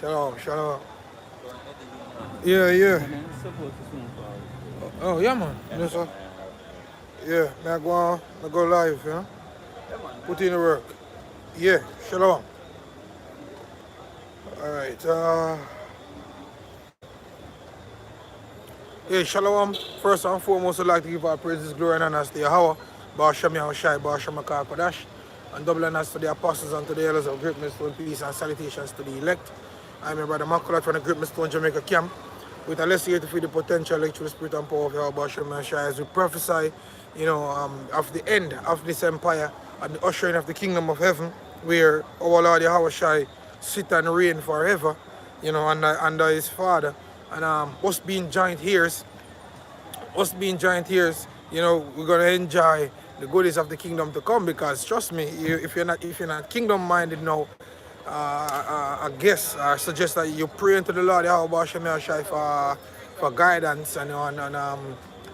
Shalom, shalom. Yeah, yeah. Oh, yeah, man. Yes, sir. Yeah, I go on, I go live, you know. Put in the work. Yeah, shalom. All right. Yeah, shalom. First and foremost, I'd like to give our praises, glory, and honor to Yahweh, Ba'ashem Yahushai, Ba'ashem Kodash, and double honors to the apostles and to the elders of Great Millstone, peace and salutations to the elect. I'm your brother Makulat from the Great Millstone Jamaica camp, with a lesson here to feed the potential through the spirit and power of Yahweh, Ba'ashem Yahushai, as we prophesy, of the end of this empire and the ushering of the kingdom of heaven, where our Lord Yahushai sit and reign forever, under his Father. And us being we're gonna enjoy the goodies of the kingdom to come. Because trust me, if you're not kingdom minded now, I guess I suggest that you pray into the Lord Yahweh Shai for guidance and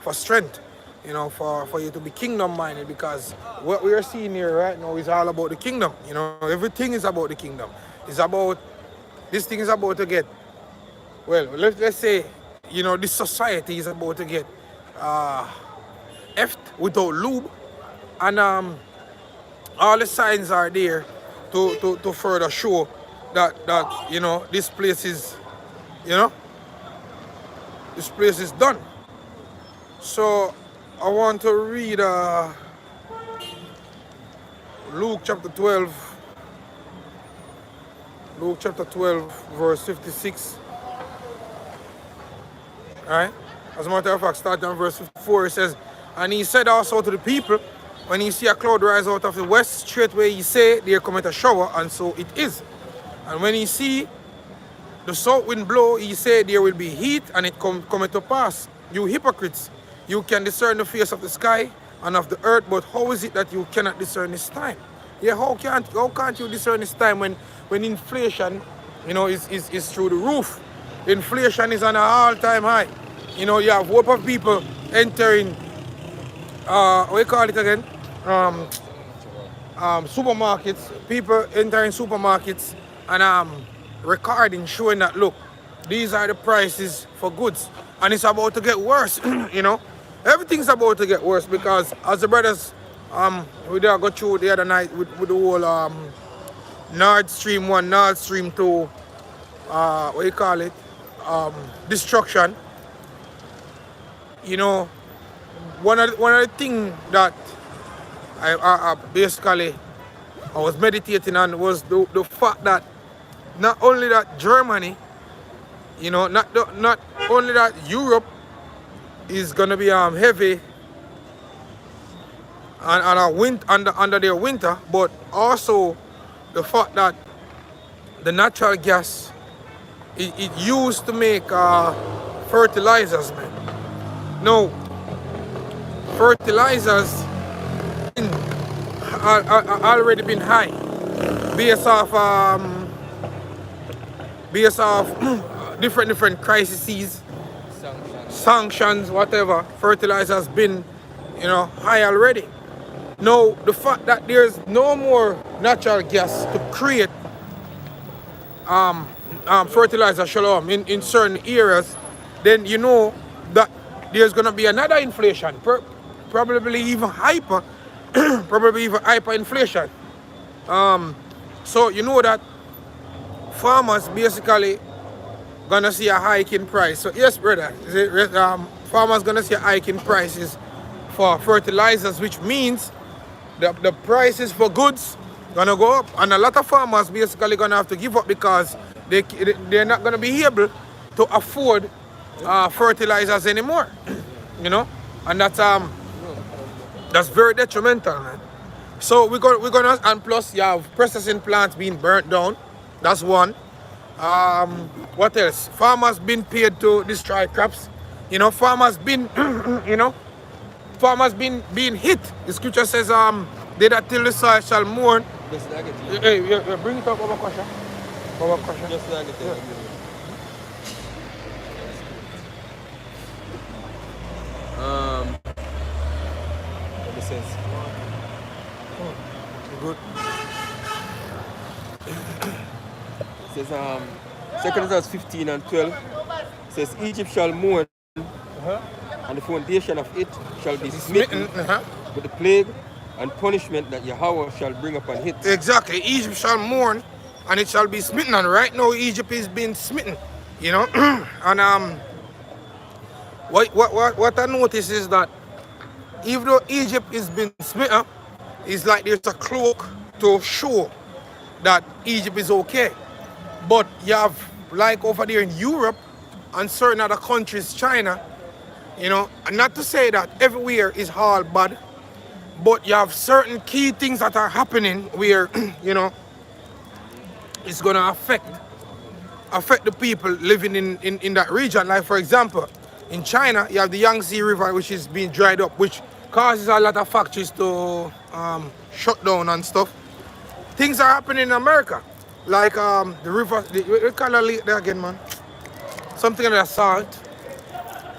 for strength, for you to be kingdom minded. Because what we are seeing here right now is all about the kingdom. Everything is about the kingdom. It's about this thing is about to get, well, let's say, this society is about to get effed without lube, and all the signs are there to further show that this place is, you know this place is done. So I want to read Luke chapter 12, verse 56. Alright? As a matter of fact, starting on verse 54, it says, "And he said also to the people, when you see a cloud rise out of the west, straightway ye say, there cometh a shower, and so it is. And when ye see the south wind blow, ye say, there will be heat, and it cometh to pass. You hypocrites, you can discern the face of the sky and of the earth, but how is it that you cannot discern this time?" Yeah, how can't you discern this time when inflation, is through the roof? Inflation is on an all-time high. You have a group of people entering, what you call it again? Supermarkets. People entering supermarkets and recording, showing that, look, these are the prices for goods. And it's about to get worse, Everything's about to get worse because, as the brothers, we did go through the other night with the whole Nord Stream 1, Nord Stream 2, what you call it? Destruction. One of the things that I basically I was meditating on was the fact that not only that Germany, not only that Europe is gonna be heavy under their winter, but also the fact that the natural gas it used to make fertilizers, man. No, fertilizers are already been high based off different crises, sanctions, whatever. Fertilizers been high already. Now the fact that there's no more natural gas to create fertilizer, shalom, in certain areas, then that there's gonna be another inflation, probably even hyper, probably even hyperinflation. So that farmers basically gonna see a hike in price. So yes, brother, farmers gonna see a hike in prices for fertilizers, which means the prices for goods gonna go up, and a lot of farmers basically gonna have to give up because they're not gonna be able to afford fertilizers anymore. And that's very detrimental, man. So we're gonna, and plus you have processing plants being burnt down. That's one. What else? Farmers been paid to destroy crops. Farmers been farmers being hit. The scripture says, they that till the soil shall mourn. Hey, bring it up over question. Just like it. Yeah. What it says? Good. It says 2 Esdras 15 and 12 says, Egypt shall mourn, and the foundation of it shall be smitten with the plague and punishment that Yahweh shall bring upon it. Exactly. Egypt shall mourn, and it shall be smitten. And right now, Egypt is being smitten. You know, and what I notice is that even though Egypt is being smitten, it's like there's a cloak to show that Egypt is okay. But you have, like over there in Europe and certain other countries, China, you know, and not to say that everywhere is all bad, but you have certain key things that are happening where, you know, it's going to affect the people living in that region. Like, for example, in China, you have the Yangtze River, which is being dried up, which causes a lot of factories to shut down and stuff. Things are happening in America. Like the river, we call it lake there again, man. Something like that salt.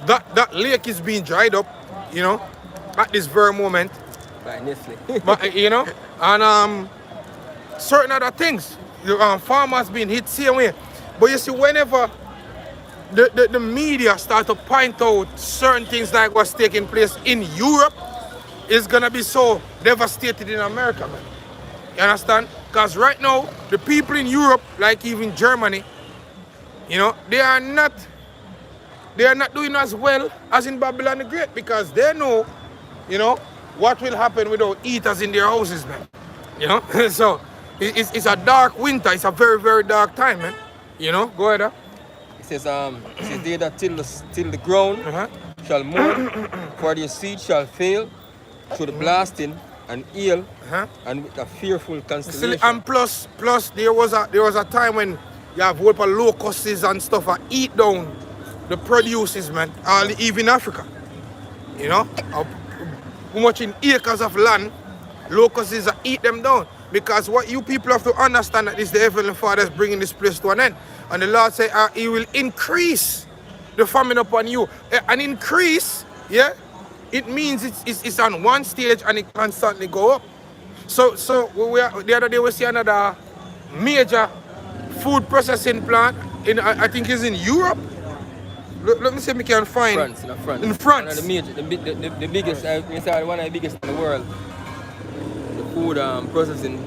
That lake is being dried up, you know, at this very moment. By Nestle. But, you know, and certain other things. Farmers being hit same way. But you see, whenever the media start to point out certain things like what's taking place in Europe, it's gonna be so devastated in America, man. You understand? Because right now, the people in Europe, like even Germany, you know, they are not doing as well as in Babylon the Great, because they know, you know, what will happen without heaters in their houses, man. You know? So it's a dark winter. It's a very, very dark time, man. You know? Go ahead. It says they that till the ground shall mourn, for their seed shall fail through the blasting and hail and with a fearful constellation. And plus there was a time when you have whole locusts and stuff that eat down the produces, man, even Africa. You know? How much in acres of land locusts eat them down. Because what you people have to understand that is the Heavenly Father is bringing this place to an end. And the Lord said, He will increase the famine upon you. An increase, yeah, it means it's on one stage and it constantly go up. So the other day we see another major food processing plant I think it's in Europe. Let me see if we can find France. In France. One of the biggest, one of the biggest in the world. The food processing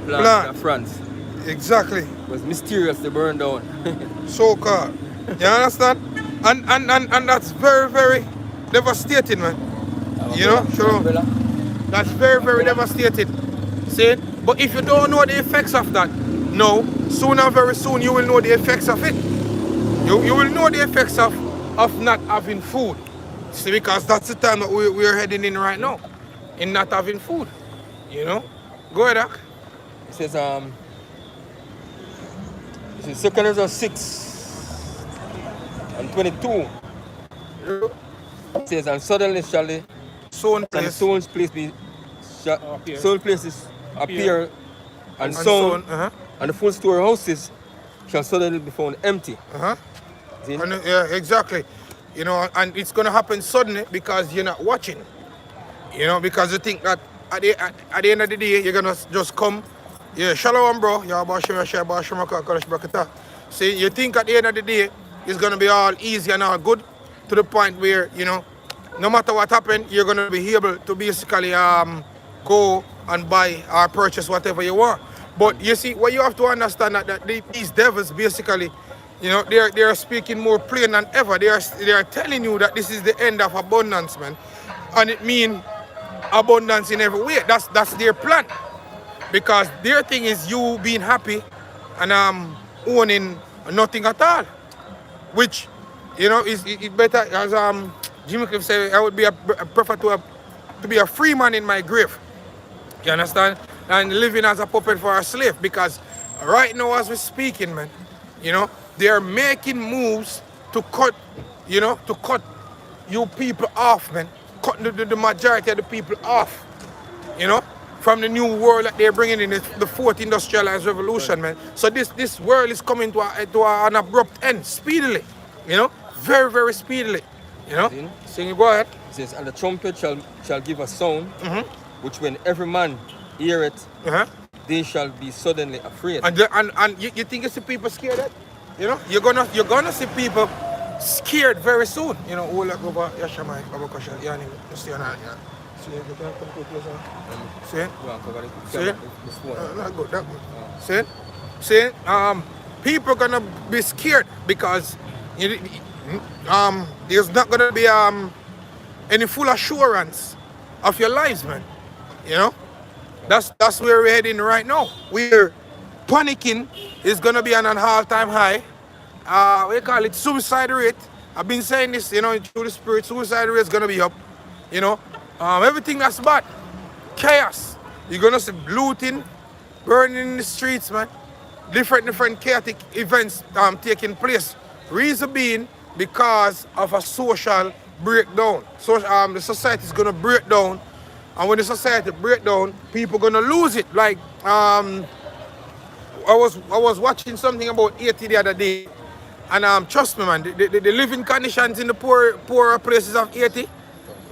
plant in France. Exactly. It was mysterious to burn down. So called. You understand? And that's very, very devastating, man. You know? So that's very, very devastating. See? But if you don't know the effects of that, no, soon or very soon you will know the effects of it. You will know the effects of not having food. See, because that's the time that we're heading in right now. In not having food. You know? Go ahead, Doc. It says, 2 Esdras 6 and 22. It says, and suddenly shall the sown place be sown places appear and sown, and the full storehouses shall suddenly be found empty. Yeah, exactly. You know, and it's gonna happen suddenly because you're not watching. You know, because you think that at the end of the day you're gonna just come. Yeah, shalom, bro. See, you think at the end of the day it's gonna be all easy and all good, to the point where, you know, no matter what happens, you're gonna be able to basically go and buy or purchase whatever you want. But you see, what you have to understand that these devils basically, you know, they are speaking more plain than ever. They are telling you that this is the end of abundance, man, and it means abundance in every way. That's their plan, because their thing is you being happy and owning nothing at all, which, you know, is it better, as Jimmy Cliff said, I would prefer to be a free man in my grave. You understand? And living as a puppet for a slave, because right now as we're speaking, man, you know, they are making moves to cut you people off, man. Cut the majority of the people off, you know, from the new world that they're bringing in, the fourth industrialized revolution, man. So this world is coming to an abrupt end, speedily, you know, very, very speedily, you know. So go ahead. It says, and the trumpet shall give a sound, which when every man hear it, they shall be suddenly afraid. And you think it's the people scared of? You know, you're gonna see people scared very soon. You know, all like over Yashamai, over Kasha, Yani, you see on that, yeah. See, you can come to closer. See? See? Not good, that good. See? People gonna be scared because there's not gonna be any full assurance of your lives, man. You know? That's where we're heading right now. We're panicking is gonna be on an all-time high. We call it suicide rate. I've been saying this, you know, through the spirit, suicide rate is gonna be up. You know, everything that's bad, chaos. You're gonna see looting, burning in the streets, man. Different chaotic events taking place. Reason being because of a social breakdown. So the society is gonna break down, and when the society break down, people gonna lose it. Like I was watching something about Haiti the other day, and trust me, man, the living conditions in the poorer places of Haiti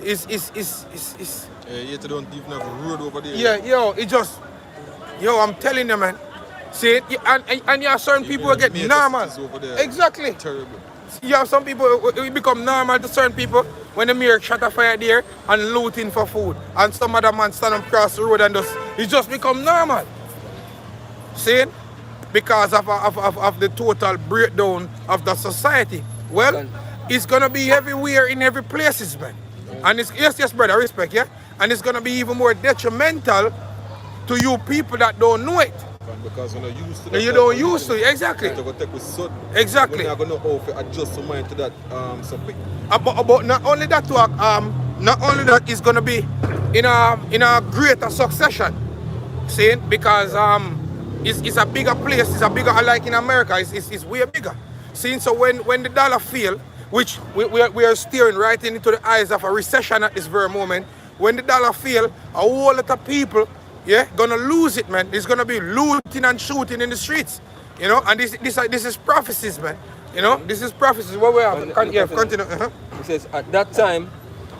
is Haiti don't even have a road over there. Yeah, I'm telling you, man. See, and you have certain people who get normal. Exactly. Terrible. You have some people who become normal to certain people when the mayor shut a fire there and looting for food, and some other man stand across the road and it just become normal. See, because of the total breakdown of the society. Well, it's gonna be everywhere in every places, man. And it's yes, brother, respect, yeah. And it's gonna be even more detrimental to you people that don't know it. Because you're not used to that. You don't used to it, exactly. Exactly. You're going to know how to adjust your mind to that so quick. But not only that, not only that, it's gonna be in a greater succession. See, because it's a bigger place, it's a bigger, like in America, it's way bigger. See, so when the dollar fail, which we are steering right into the eyes of a recession at this very moment, when the dollar fail, a whole lot of people, yeah, gonna lose it, man. There's gonna be looting and shooting in the streets, you know. And this is prophecies, man. You know, this is prophecies. What we have? Continue. It says, at that time,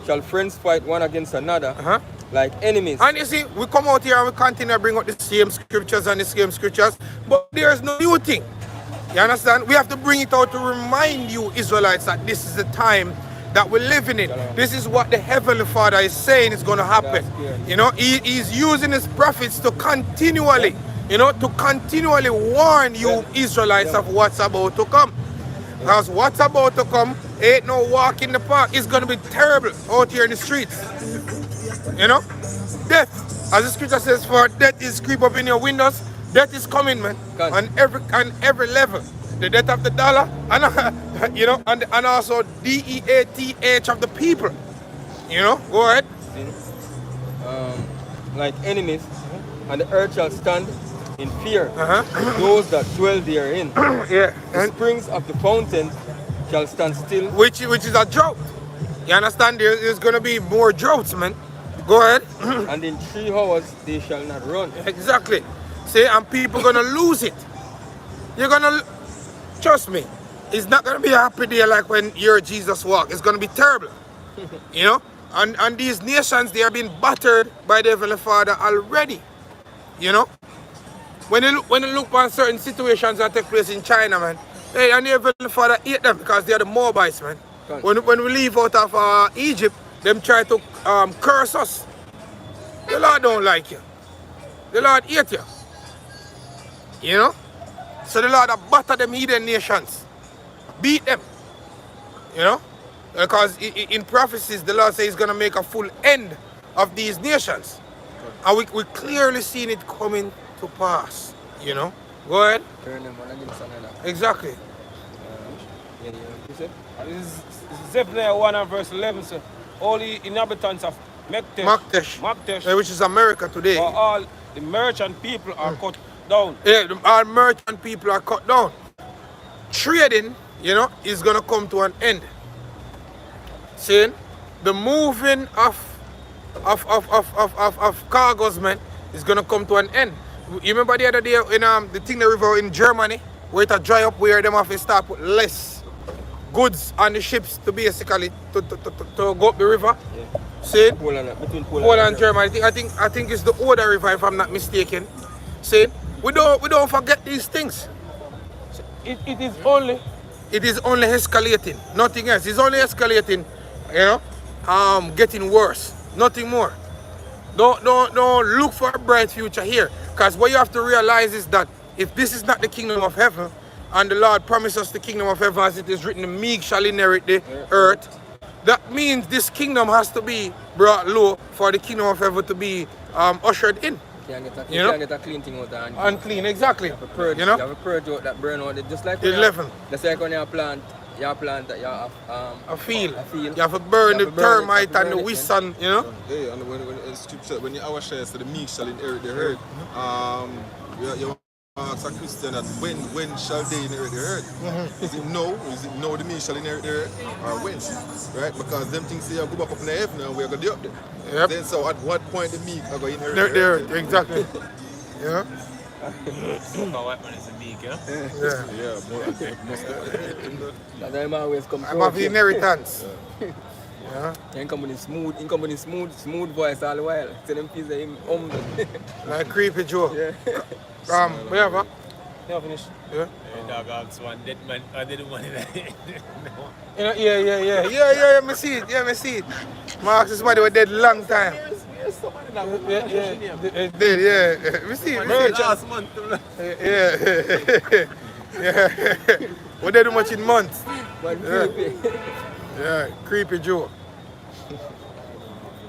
shall friends fight one against another, like enemies. And you see, we come out here and we continue to bring out the same scriptures and the same scriptures, but there's no new thing. You understand? We have to bring it out to remind you, Israelites, that this is the time that we're living in. This is what the Heavenly Father is saying is going to happen. You know, he's using his prophets to continually, you know, to continually warn you Israelites of what's about to come. Because what's about to come ain't no walk in the park. It's going to be terrible out here in the streets. You know, death, as the scripture says, for death is creep up in your windows. Death is coming, man, on every level. The death of the dollar, and you know, and also DEATH of the people. You know, go ahead. Like enemies, and the earth shall stand in fear. Those that dwell therein. Yeah. The springs of the fountain shall stand still. Which is a drought. You understand? There's gonna be more droughts, man. Go ahead. And in 3 hours they shall not run. Exactly. See, and people gonna lose it. You're gonna. Trust me, it's not going to be a happy day like when you're Jesus walk. It's going to be terrible. You know? And these nations, they have been battered by the Heavenly Father already. You know? When you look on certain situations that take place in China, man, hey, and the Heavenly Father hate them because they are the Moabites, man. When we leave out of Egypt, them try to curse us. The Lord don't like you. The Lord hate you. You know? So the Lord have battered them heathen nations. Beat them. You know? Because in prophecies, the Lord says he's going to make a full end of these nations. And we clearly seen it coming to pass. You know? Go ahead. Exactly. This is Zephaniah 1 and verse 11. So all the inhabitants of Maktesh, which is America today. All the merchant people are cut down. Yeah, our merchant people are cut down. Trading, you know, is gonna come to an end. Seeing the moving of cargoes, man, is gonna come to an end. You remember the other day in the Tigna River in Germany, where it dry up, where them have to start put less goods on the ships to basically to go up the river. Yeah. See, between Poland and Germany. I think it's the Oder River, if I'm not mistaken. See, we don't forget these things. it is only escalating. Nothing else. It's only escalating, getting worse. Nothing more. Don't look for a bright future here. Because what you have to realize is that if this is not the kingdom of heaven, and the Lord promised us the kingdom of heaven as it is written, the meek shall inherit the earth, that means this kingdom has to be brought low for the kingdom of heaven to be ushered in. You can't get a clean thing out there. Unclean, exactly. You have a purge, you have a purge out that burn out. Just like when 11. Just like when you plant that you have a field. A field. You have to burn the termite and the whisk and, Yeah, and when scripture, when you our shares, so the meek shall inherit the earth. You ask a Christian that when shall they inherit the earth? Is it no? Is it no the meek shall inherit the earth? Or when? Right? Because them things say you go back up in the heaven and we're going to be up there. Yep. Then so at what point the meek are going to inherit the earth? Exactly. Yeah. White man is a meek, yeah? Yeah, but that always come I'm of the inheritance. Yeah. He come with smooth voice all the while. So them people him humble. Like Creepy Joe. Yeah. Whatever. Yeah, finish. Yeah. Dog asked one dead man, I didn't want it. Yeah, me see it. Mark is somebody was dead long time. Dead, yeah. We see it. Last month. Yeah. What they do much in months. Creepy. Yeah, Creepy Joe.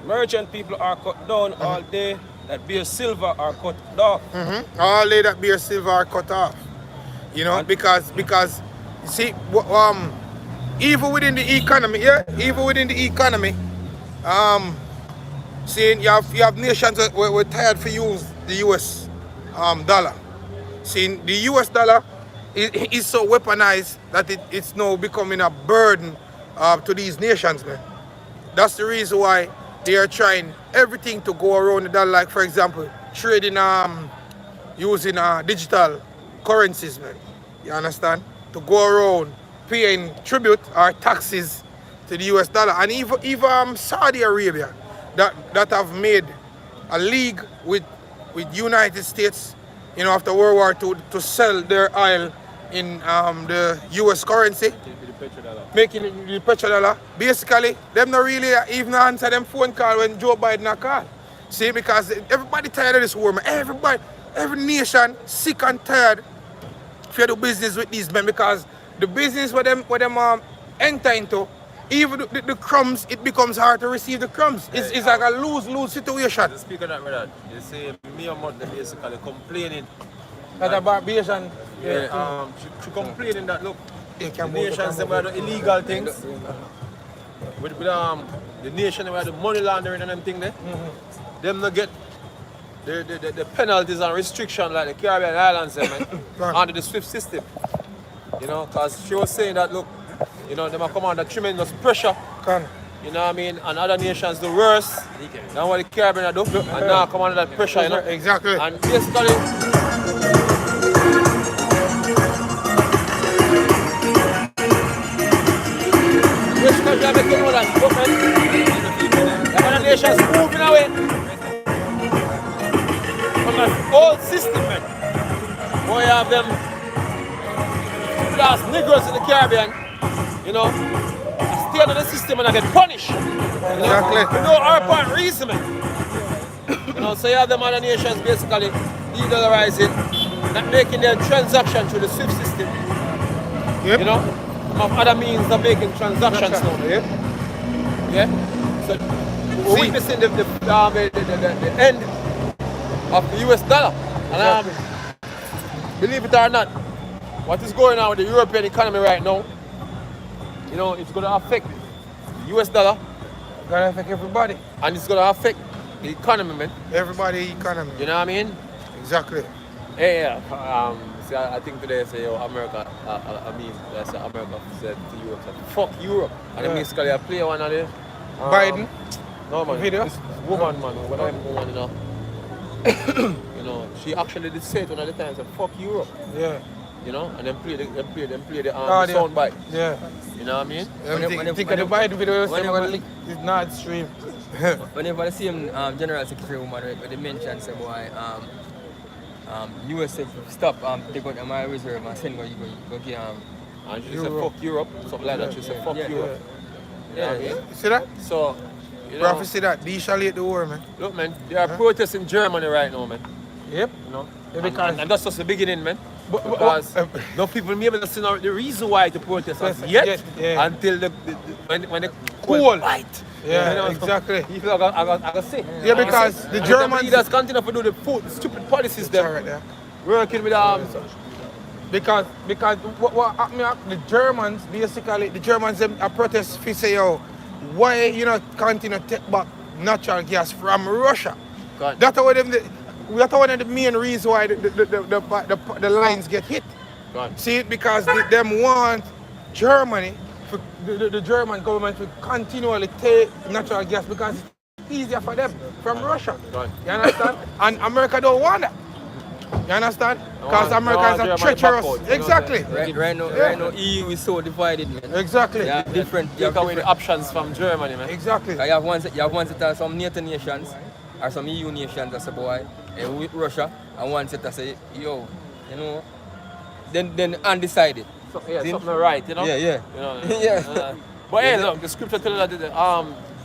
Merchant people are cut down all day. That beer silver are cut off. All day that beer silver are cut off. Because you see, even within the economy, seeing you have nations that were tired for use the US dollar. Seeing the US dollar is so weaponized that it's now becoming a burden to these nations, man. That's the reason why they are trying everything to go around the dollar, like for example, trading using digital currencies, man. You understand? To go around paying tribute or taxes to the US dollar. And even Saudi Arabia that have made a league with United States, after World War II to sell their oil in the US currency. Making it the petrodollar. Basically, them not really even answer them phone call when Joe Biden call. See, because everybody tired of this war, man. Every nation sick and tired if you do business with these men, because the business where them enter into, even the crumbs, it becomes hard to receive the crumbs. It's like a lose-lose situation. Speaking of that, you see, me and Mother basically complaining That a Barbadian. She complaining that look, the nations that were the illegal things, with the nation that were the money laundering and them thing there, them not get the penalties and restrictions like the Caribbean Islands under the SWIFT system. Because she was saying that look, them are come under tremendous pressure. You know what I mean? And other nations do worse than what the Caribbean do. And now come under that pressure, Exactly. And basically you are making all that government. The other nations moving away from that old system, man. Boy, you have them class Negroes in the Caribbean, stay under the system and I get punished. Exactly. Our point reason, man. So you have them other nations basically legalizing, not making their transaction through the SWIFT system. Yep. Of other means of making transactions now. Yeah. So we're witnessing the end of the US dollar. And believe it or not, what is going on with the European economy right now, it's going to affect the US dollar. It's going to affect everybody. And it's going to affect the economy, man. Everybody economy. You know what I mean? Exactly. Yeah. See, I think today say America, America said to Europe, fuck Europe. And they basically play one of the Biden. No man, Video? this woman, woman, she actually did say it one of the times, fuck Europe. Yeah. And then play the sound bite. Yeah. You know what I mean? Think of the Biden video, it's not stream. Whenever I see him, General Secretary woman, right, where they mention, say, boy, USA stop take out my reserve and send go get And she said fuck Europe, something like that. She said fuck Europe. yeah. You see that? So, you know, Prophecy that de-escalate the war, man. look, man, there are protests in Germany right now, man. Yep. You know, Yeah, because- and that's just the beginning, man. But- Because but- no people may not see the reason why to protest as Yes, yet yeah. until when the Cool. fight. Yeah, You know, exactly. You feel I got say. Yeah, because the Germans- leaders continue to do the stupid policies Sorry, there, right there. working with Because what happened, the Germans basically them a protest for say yo, why you know continue to take back natural gas from Russia? God. That's one of the main reasons why the lines get hit. God. See it because them want Germany, the German government to continually take natural gas because it's easier for them from Russia. Right. You understand? And America don't want that. You understand? Because America is a Germany treacherous. back out, you know Exactly. Right now, EU is so divided, man. Exactly. Yeah, different. Take away the options from Germany, man. Exactly. You have ones that are some NATO nations or some EU nations that say boy, and with Russia, and one set that say, yo, you know, then undecided. So, yeah, something right, you know? Yeah, yeah. You know, Yeah. but hey, look, the scripture tells us that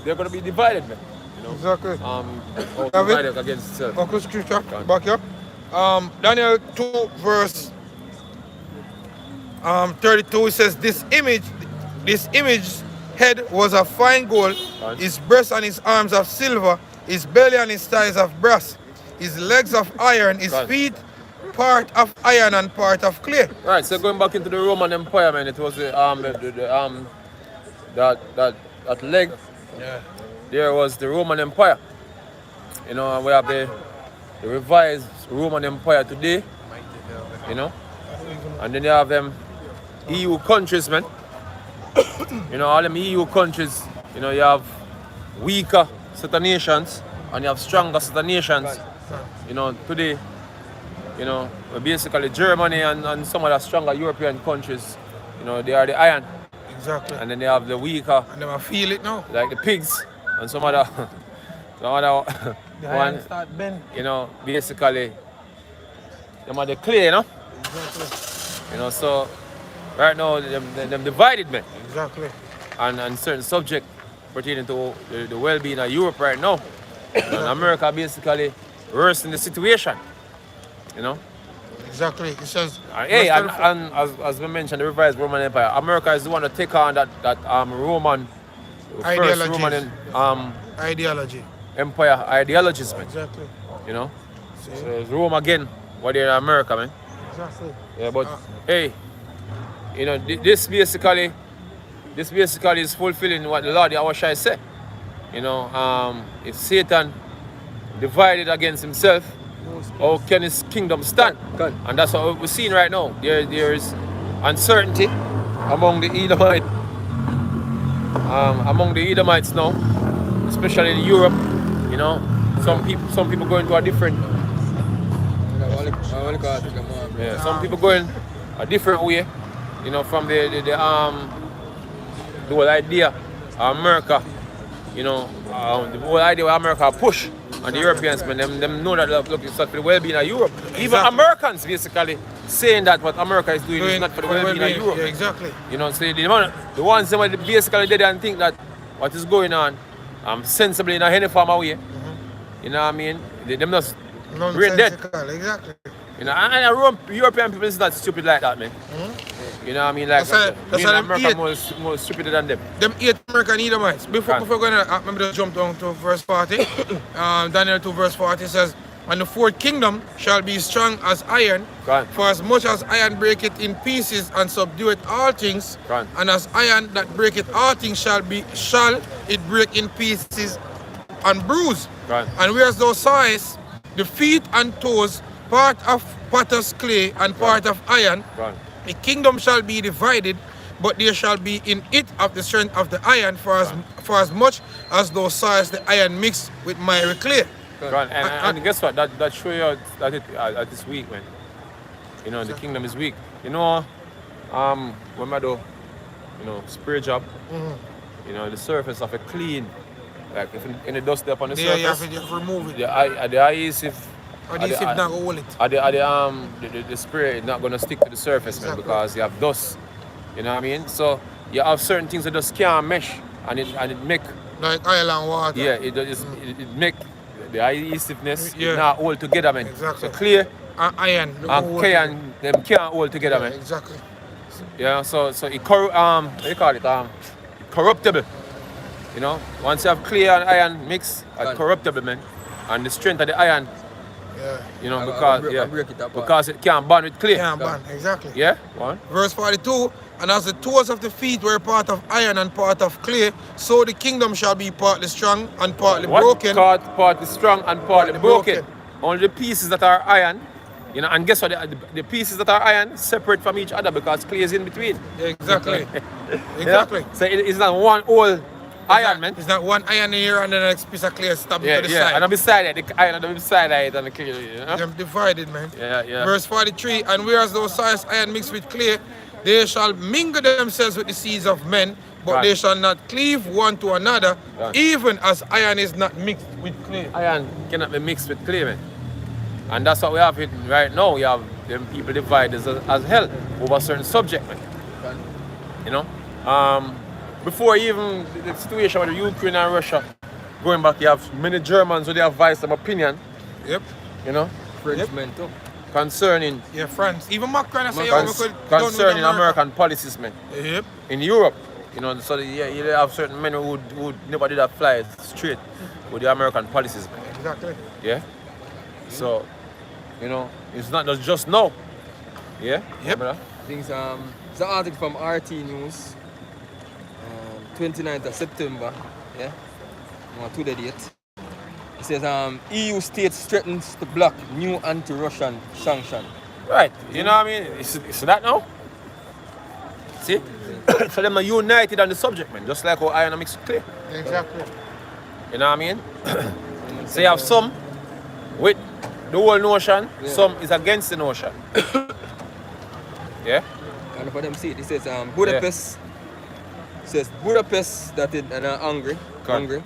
they're going to be divided, man. You know? Exactly. Divided against itself. Uncle Scripture, back here. Daniel 2 verse 32 says, this image head was of fine gold, his breast and his arms of silver, his belly and his thighs of brass, his legs of iron, his feet part of iron and part of clay. Right, so going back into the Roman Empire, man, it was that leg. Yeah. There was the Roman Empire. You know, and we have the revised Roman Empire today. You know, and then you have them EU countries, man. You know, all them EU countries. You know, you have weaker set of nations and you have stronger set of nations. You know, today. You know, basically Germany and some of the stronger European countries, you know, they are the iron. Exactly. And then they have the weaker, And them I feel it now. like the pigs and some other The one, iron start bend. you know, basically, them are the clay, you know? Exactly. You know, so right now, them divided, man, Exactly. and certain subject pertaining to the well-being of Europe right now. And America basically worsening the situation. You know? Exactly. It says. Hey, and as we mentioned, the revised Roman Empire, America is the one to take on that Roman, first Ideologies. Roman Ideology. Empire ideologies, man. Exactly. You know? So it's Rome again, what they're in America, man. Exactly. Yeah, but hey, you know, this basically is fulfilling what the Lord Yahushua said. You know, if Satan divided against himself, how can his kingdom stand? And that's what we're seeing right now. There is uncertainty among the Edomites now, especially in Europe. You know, some people going to a different. Yeah, some people going a different way. You know, from the whole idea of America. You know, the whole idea of America push. And the Europeans, man, them know that look, it's not for the well-being of Europe. Even Americans basically saying that what America is doing is not for the well-being of Europe. Yeah, exactly. You know, so the ones that basically did and think that what is going on, sensibly in any form of way. You know what I mean? Them just brain dead. Exactly. You know, and European people is not stupid like that, man. You know what I mean? Like, That's why America more stupid than them. Them 8 American Edomites. Before going to, let me just jump down to verse 40. Daniel 2 verse 40 says, and the fourth kingdom shall be strong as iron, for as much as iron breaketh in pieces and subdueth all things, and as iron that breaketh all things shall it break in pieces and bruise. And whereas thou sawest the feet and toes, part of potter's clay and part of iron, the kingdom shall be divided, but there shall be in it of the strength of the iron, for as much as thou sawest the iron mixed with miry clay. And guess what? That show you that it's weak, man. You know, the kingdom is weak. You know, when I do, you know, spray job, you know, the surface of a clean, like if any dust there upon the surface, you have to remove it. the adhesive Adhesive not gonna hold it. The spray is not gonna stick to the surface, man, because you have dust. You know what I mean? So you have certain things that just can't mesh, and it make like oil and water. Yeah, it make the adhesiveness not hold together, man. Exactly. So clear and iron. and clay and them can't hold together, man. Exactly. Yeah, so it what do you call it? Corruptible. You know, once you have clay and iron mix, corruptible, man, and the strength of the iron. Yeah. You know, break it apart. because it can't bond with clay. Can't bond, exactly. Yeah, one. Verse 42, and as the toes of the feet were part of iron and part of clay, so the kingdom shall be partly strong and partly broken. Partly strong and partly broken. Only the pieces that are iron, you know, and guess what? The pieces that are iron separate from each other because clay is in between. Exactly. Exactly. Yeah? So it's not one whole iron, man. It's not one iron here and then the next piece of clay stabbed to the side. And on the side, the iron on the side of it and the clay, you know? They're divided, man. Yeah. Verse 43, and whereas thou sawest iron mixed with clay, they shall mingle themselves with the seeds of men, but they shall not cleave one to another, even as iron is not mixed with clay. Iron cannot be mixed with clay, man. And that's what we have right now. We have them people divided as hell over certain subject, man. You know? Before even the situation with Ukraine and Russia, going back, you have many Germans who they have voiced some opinion. Yep. You know? Frenchmen too. Concerning France. Even Macron say concerning American policies, man. Yep. In Europe, you know, so you have certain men who never did that fly straight with the American policies, man. Exactly. Yeah. So, you know, it's not just now. Yeah. Yep. Things it's an article from RT News, 29th of September. Yeah. To the date. It says EU states threatens to block new anti-Russian sanction. Right. You know what I mean? It's that now. See? So them are united on the subject, man. Just like how iron and mix with clay. Exactly. You know what I mean? So you have some with the whole notion, some is against the notion. Yeah? And for them see it says Budapest says Budapest that is Hungary.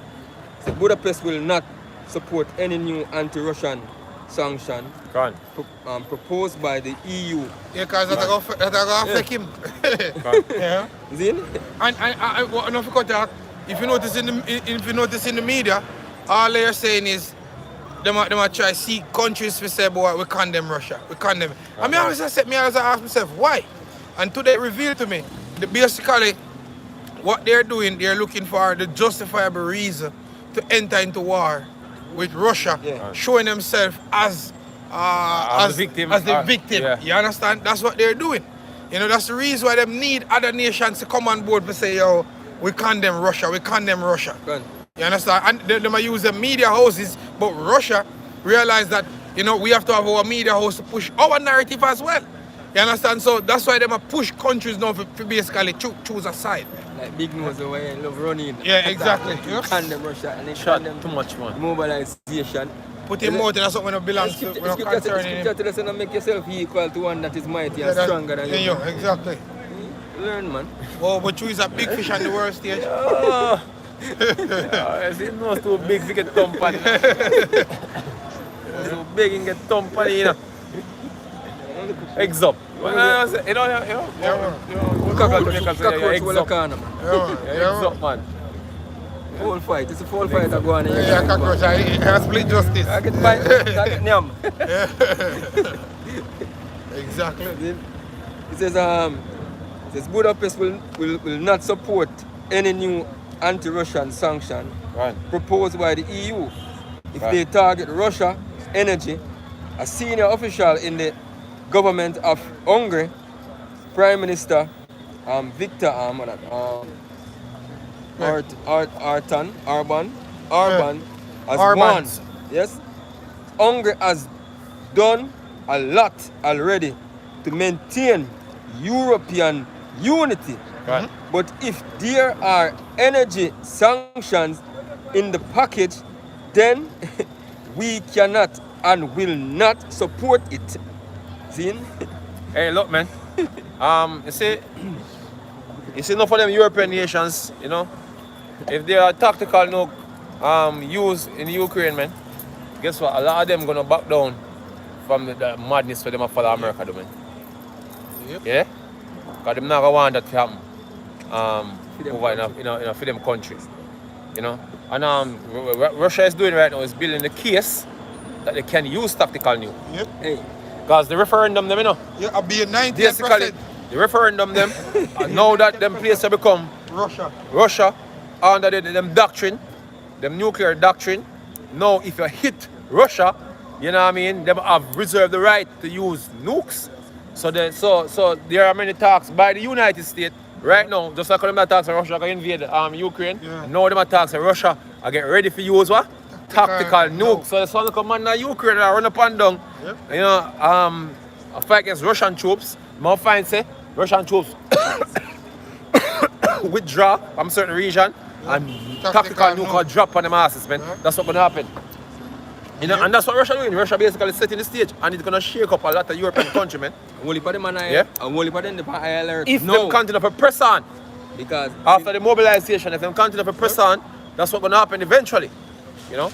So Budapest will not support any new anti-Russian sanction proposed by the EU. Yeah, because that's going to affect him. Yeah. Is it? And don't forget that if you notice in the media, all they're saying is they might try to see countries to say, boy, we condemn Russia. We condemn it. I mean, I always ask myself, why? And today it revealed to me that basically what they're doing, they're looking for the justifiable reason to enter into war with Russia, showing themselves as the victim. Yeah. You understand? That's what they're doing. You know, that's the reason why they need other nations to come on board to say, yo, we condemn Russia, we condemn Russia. Good. You understand? And they might use the media houses, but Russia realize that, you know, we have to have our media house to push our narrative as well. You understand? So that's why they might push countries now to basically choose a side. Like big nose the way love running. Yeah, exactly. Condemn Russia and they Shot condemn too much, man. mobilization. Put him out in something that belongs to Scripture tells us to make yourself equal to one that is mighty and stronger than you. Yeah, exactly. Learn, man. Oh, but you is a big fish on the world stage. It's not too big to get company. Too big and get company, you know. Eggs up. You know. Cockroach will corner, man. Eggs up, man. Full fight. It's a full fight that go on here. Yeah, cockroach. I have split justice. I get fight. I get nyam. Exactly. It says Budapest will not support any new anti-Russian sanction proposed by the EU if they target Russia energy. A senior official in the government of Hungary, Prime Minister Viktor Orban has warned. Yes, Hungary has done a lot already to maintain European unity. But if there are energy sanctions in the package, then we cannot and will not support it. See? Hey, look, man. You see enough for them European nations, you know, if they are tactical nuke used in Ukraine, man, guess what? A lot of them gonna back down from the madness for them to follow America, do, man. Yep. Yeah? Because them not going to want that to happen over in for them country. You know? And Russia is doing right now is building the case that they can use tactical nuke. Yep. Hey. Because the referendum them, you know. Yeah, I'll be 90%. Basically, the referendum them, now that them place have become Russia under them doctrine, them nuclear doctrine. Now if you hit Russia, you know what I mean, them have reserved the right to use nukes. So there are many talks by the United States right now, just like them talks that Russia can invade Ukraine. Yeah. Now them talks that Russia are getting ready for use what? Tactical nukes. So the son come under Ukraine and run up and down. Yep. You know, a fight against Russian troops. More fine say Russian troops withdraw from certain region and tactical nuke drop on them asses, man. Yeah. That's what's gonna happen. You know, and that's what Russia doing. Russia basically setting the stage and it's gonna shake up a lot of European countries, Only for them and and only for them the high alert. If them continue to press on. Because after the mobilization, if them continue to press on, that's what's gonna happen eventually. You know?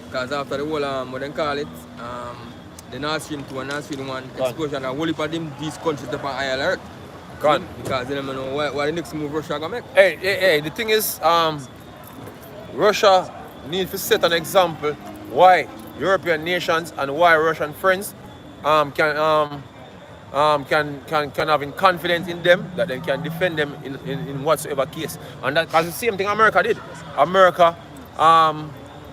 Because after the whole what they call it, the Nord Stream 2 and Nord Stream 1 explosion, and only for them these countries the high alert. Gone. Because they don't know what the next move Russia gonna make. Hey, the thing is, Russia needs to set an example why European nations and why Russian friends can have confidence in them that they can defend them in whatsoever case. And that's the same thing America did. America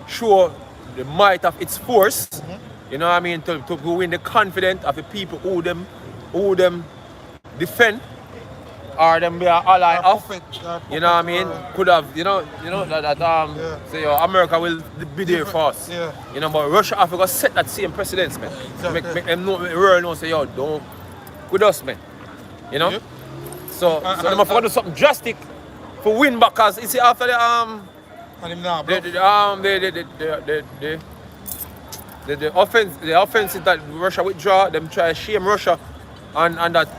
show the might of its force, you know what I mean, to win the confidence of the people who them defend or them be an ally of, you know what I mean, could have, say America will be there for us, you know, but Russia have to set that same precedence, man. Exactly. Make them know, world know, say, yo, don't with us, man, you know. Yep. So they have to do something drastic for win back, cause you see after the offensive that Russia withdraw, them try to shame Russia. And that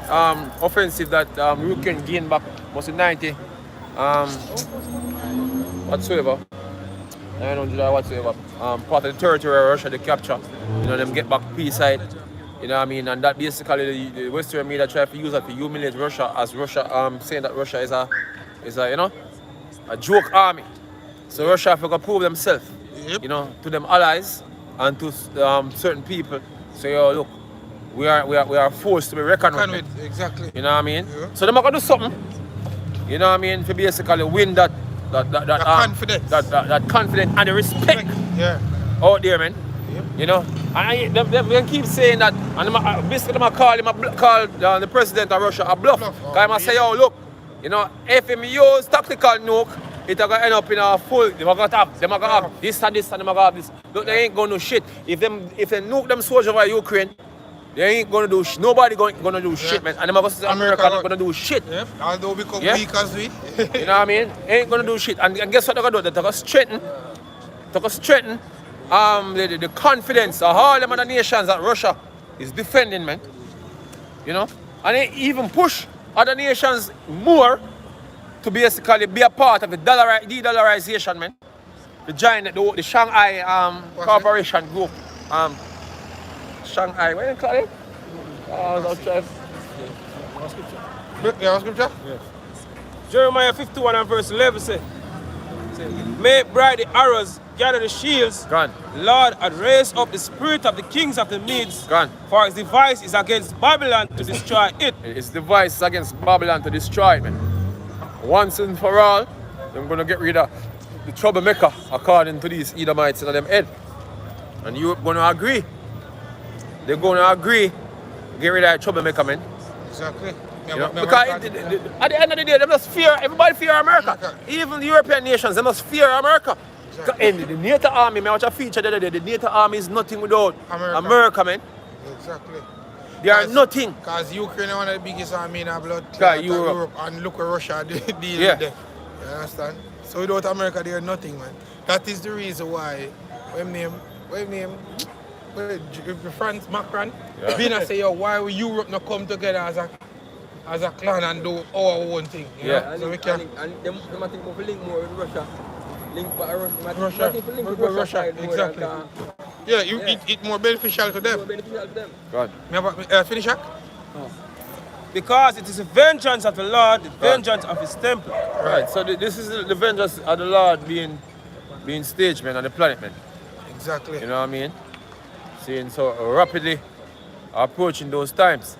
offensive that Ukraine gained back mostly 90 whatsoever 900 or whatsoever part of the territory Russia they capture, you know, them get back peace side, you know what I mean, and that basically the Western media try to use that to humiliate Russia, as Russia saying that Russia is a you know, a joke army. So Russia have to prove themselves, you know, to them allies and to certain people. So yo, look, we are forced to be reckoned with. Exactly. You know what I mean? Yeah. So they are gonna do something. You know what I mean? To basically win that confidence. That confidence and the respect out there, man. Yeah. You know? And them keep saying that, and basically I'm call the president of Russia a bluff. Because I say, yo, look, you know, if him use tactical nuke, it's gonna end up in a full. They're gonna have this and this and they're gonna have this. Look, they ain't gonna do shit. If they nuke them soldiers over Ukraine, they ain't gonna do shit. Nobody gonna do shit, man. And America not gonna do shit. Yeah. Although we become weak as we. You know what I mean? Ain't gonna do shit. And guess what they're gonna do? They're gonna strengthen the confidence of all them other nations that Russia is defending, man. You know? And they even push other nations more to basically be a part of the de-dollarization, man. The giant, the Shanghai Corporation Group. Shanghai, what do you call it? Scripture? Yes. Jeremiah 51 and verse 11 say, make bright the arrows, gather the shields. Gone. Lord had raised up the spirit of the kings of the Medes. Gone. For his device is against Babylon to destroy it. His device is against Babylon to destroy it, man. Once and for all, I'm going to get rid of the troublemaker according to these Edomites in them head. And you're going to agree. They're going to agree, get rid of that troublemaker, man. Exactly. You know? Because at the end of the day, they must fear, everybody fear America. Even the European nations, they must fear America. Exactly. And the NATO army, man, watch a feature the other day, the NATO army is nothing without America, man. Exactly. They are nothing. Because Ukraine is one of the biggest army in the blood clot Europe. And look at Russia deal with them. You understand? So without America, they are nothing, man. That is the reason why, France, Macron, being and say, yo, why will Europe not come together as a clan and do our own thing? You know? And, so we can. And them I think link more with Russia. Link with Russia, exactly. Yeah, it more beneficial to them. God. Finish up? Because it is the vengeance of the Lord, the vengeance of his temple. Right. So this is the vengeance of the Lord being staged, man, on the planet, man. Exactly. You know what I mean? Seeing so rapidly approaching those times.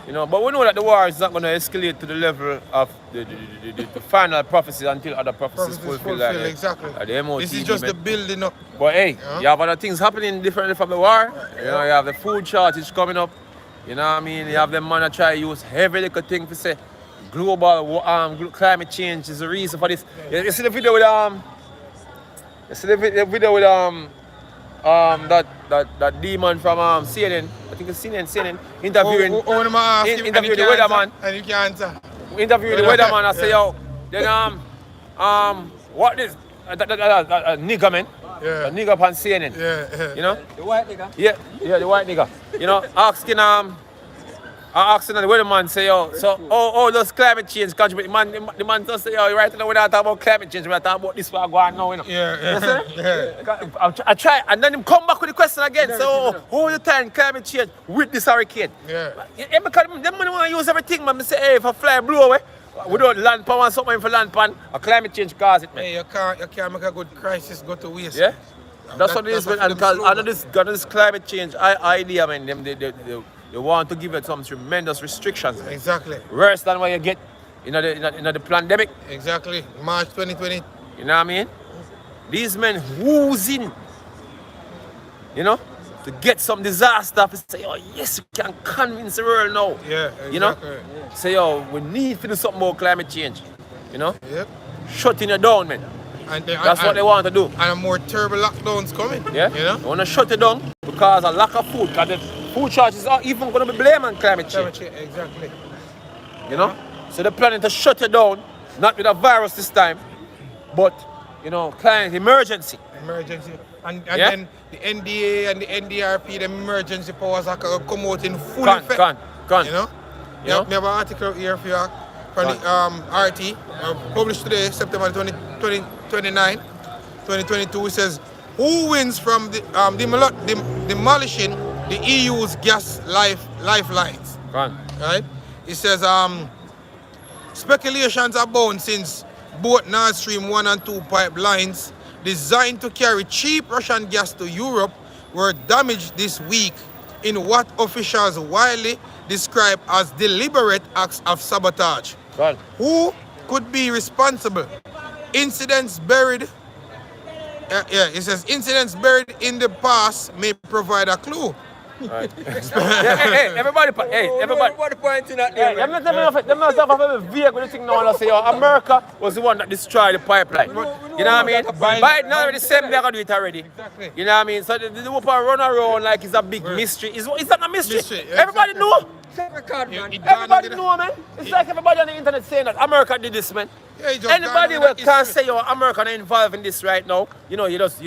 You know, but we know that the war is not going to escalate to the level of the final prophecy until other prophecies fulfill. Exactly. The MOT this is just the building up. But hey, you have other things happening differently from the war. You know, you have the food shortage coming up. You know what I mean? You have them man that try to use every little thing to say global climate change is the reason for this. You see the video with that demon from CNN. I think it's CNN interviewing interviewing the weatherman. And you can't answer. Interviewing the weatherman. I say, yo, then what this nigga, man? Yeah. A nigga on CNN. Yeah. You know? The white nigga? Yeah, the white nigga. You know, asking the weatherman say, yo, so those climate change contribute. The man just say, yo, you right now we're not talking about climate change, we're talking about this one going now, you know. Yeah. I try, and then him come back with the question again. So, how you turn climate change with this hurricane? Yeah. Because them money want to use everything, man. I say, hey, if a fly blow away, without land power and something for land pan, a climate change cause it, man. Hey, you can't make a good crisis go to waste. Yeah? That's what it is, man. And because under this climate change idea, man, they want to give it some tremendous restrictions. Man. Exactly. Worse than what you get in the pandemic. Exactly. March 2020. You know what I mean? These men whoozing, you know, to get some disaster to say, oh yes, we can convince the world now. Yeah, exactly. You know? Say, yo, we need to do something about climate change. You know? Yep. Shutting it down, man. That's what they want to do. And a more terrible lockdowns coming. Yeah? You know? They want to shut it down because of lack of food. Because the food shortages are even going to be blamed on climate change. Exactly. You know? So they're planning to shut it down, not with a virus this time, but, you know, climate emergency. And then the NDA and the NDRP, the emergency powers are come out in full effect. Gone. You know? We have an article here for you from the RT, published today, September 29, 2022. It says, who wins from demolishing the EU's gas lifelines? Right? It says, speculations abound since both Nord Stream 1 and 2 pipelines designed to carry cheap Russian gas to Europe were damaged this week in what officials widely describe as deliberate acts of sabotage. Right. Who could be responsible? Incidents buried. It says incidents buried in the past may provide a clue. Right. Everybody pointing at them. I'm not having a vehicle with this thing now and say, oh, America was the one that destroyed the pipeline. You know what I mean? Biden already said they're going to do it already. Exactly. You know what I mean? So the people run around like it's a big mystery. It's not a mystery. Exactly. Everybody know. Everybody know, man. It's like everybody on the internet saying that America did this, man. Anybody who can't say, oh, America not involved in this right now, you know, you just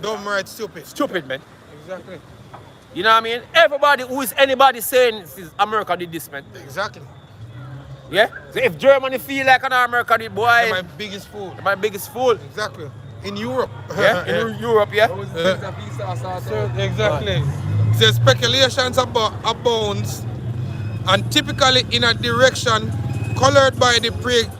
dumb, right, stupid. Stupid, man. Exactly. You know what I mean? Everybody who is anybody saying America did this, man. Exactly. Yeah? So if Germany feel like an America did, boy. They're my biggest fool. They're my biggest fool. Exactly. In Europe. Yeah? In Europe, yeah? Exactly. The speculations abounds and typically in a direction colored by the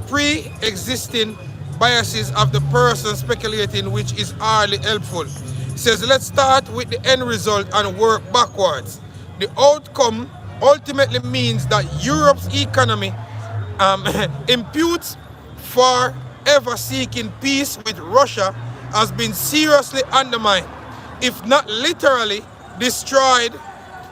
pre-existing biases of the person speculating, which is hardly helpful. It says, let's start with the end result and work backwards. The outcome ultimately means that Europe's economy imputes forever seeking peace with Russia has been seriously undermined, if not literally destroyed.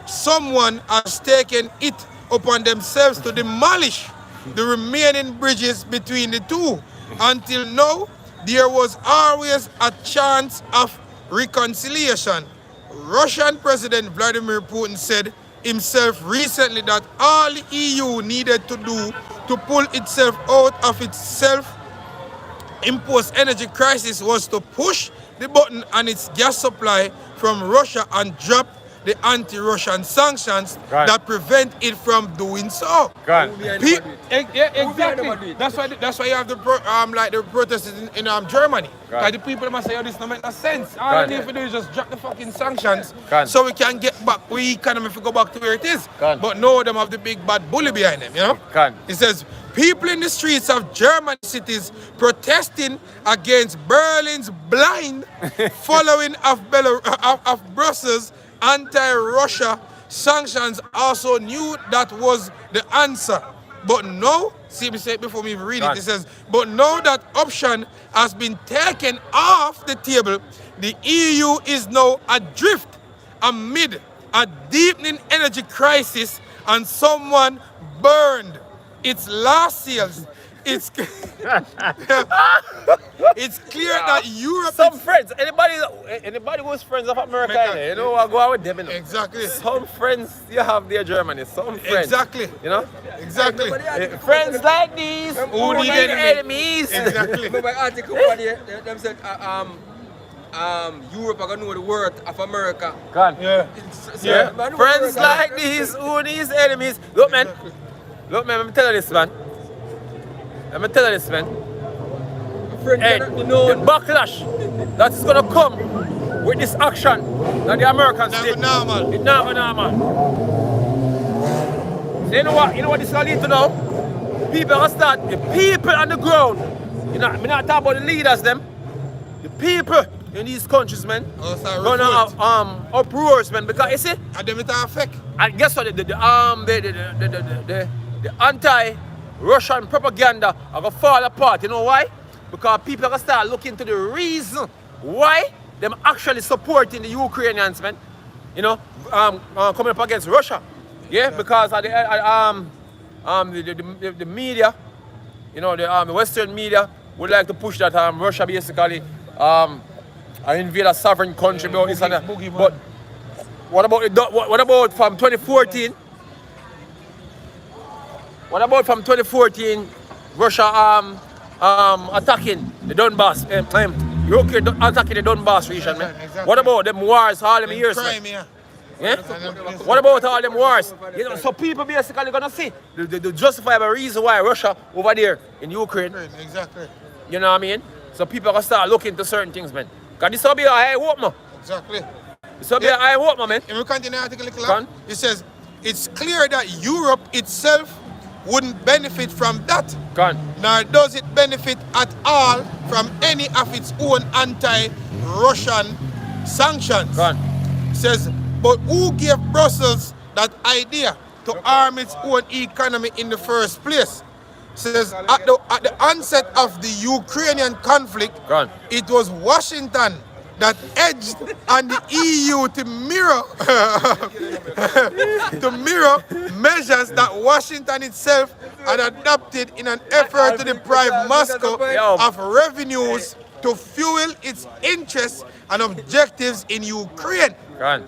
Someone has taken it upon themselves to demolish the remaining bridges between the two. Until now, there was always a chance of reconciliation. Russian President Vladimir Putin said himself recently that all the EU needed to do to pull itself out of its self-imposed energy crisis was to push the button on its gas supply from Russia and drop the anti-Russian sanctions Right. that prevent it from doing so. Gone. Exactly. That's why you have the the protests in Germany. Right. Because the people must say, oh, this don't make no sense. All Right. they need to do is just drop the fucking sanctions Right. so we can get back, we economy to go back to where it is. Right. But no, them have the big bad bully behind them, you know? Right. It says, people in the streets of German cities protesting against Berlin's blind following of Brussels anti-Russia sanctions also knew that was the answer. But now, see me say it before me even read it, it says, but now that option has been taken off the table, the EU is now adrift amid a deepening energy crisis and someone burned its last sales. It's it's clear that Europe Some friends, anybody who's friends of America, you know, I go out with them. You know? exactly Some friends you have there, Germany. Some friends. exactly You know? exactly Friends like these Who need need enemies. enemies. exactly. Remember article over there, them said Europe are gonna know the worth of America. Gone. Yeah. Yeah. Friends like these who needs enemies. Look, man, let me tell you this, man. Hey, the backlash that is gonna come with this action that the Americans Never did. normal. It's not normal. So you know what this is gonna lead to now? People are gonna start, the people on the ground. I'm not talking about the leaders, them. The people in these countries, man. Oh, sorry, Gonna have uproars, man. Because you see, And them it affect. and guess what? The anti-Russian propaganda are gonna fall apart. You know why? Because people are gonna start looking to the reason why them actually supporting the Ukrainians, man. You know, coming up against Russia. Yeah, because of the media, you know, the Western media would like to push that Russia basically invade a sovereign country. But what about from 2014? What about from 2014? Russia attacking the Donbass, Ukraine attacking the Donbass region, man. Exactly. What about them wars all them years, man? Crimea. Yeah? What about all them wars? You know, so people basically gonna see the justifiable reason why Russia over there in Ukraine. Exactly. You know what I mean? So people are gonna start looking into certain things, man. Cause this will be a eye opener. Exactly. This will be a eye opener, man. If we continue the article, Go on. it says, it's clear that Europe itself wouldn't benefit from that, Gone. nor does it benefit at all from any of its own anti-Russian sanctions. Gone. Says, but who gave Brussels that idea to arm its own economy in the first place? Says, at the onset of the Ukrainian conflict, Gone. it was Washington that edged on the EU to mirror measures that Washington itself had adopted in an effort to deprive Moscow of revenues to fuel its interests and objectives in Ukraine. Gone.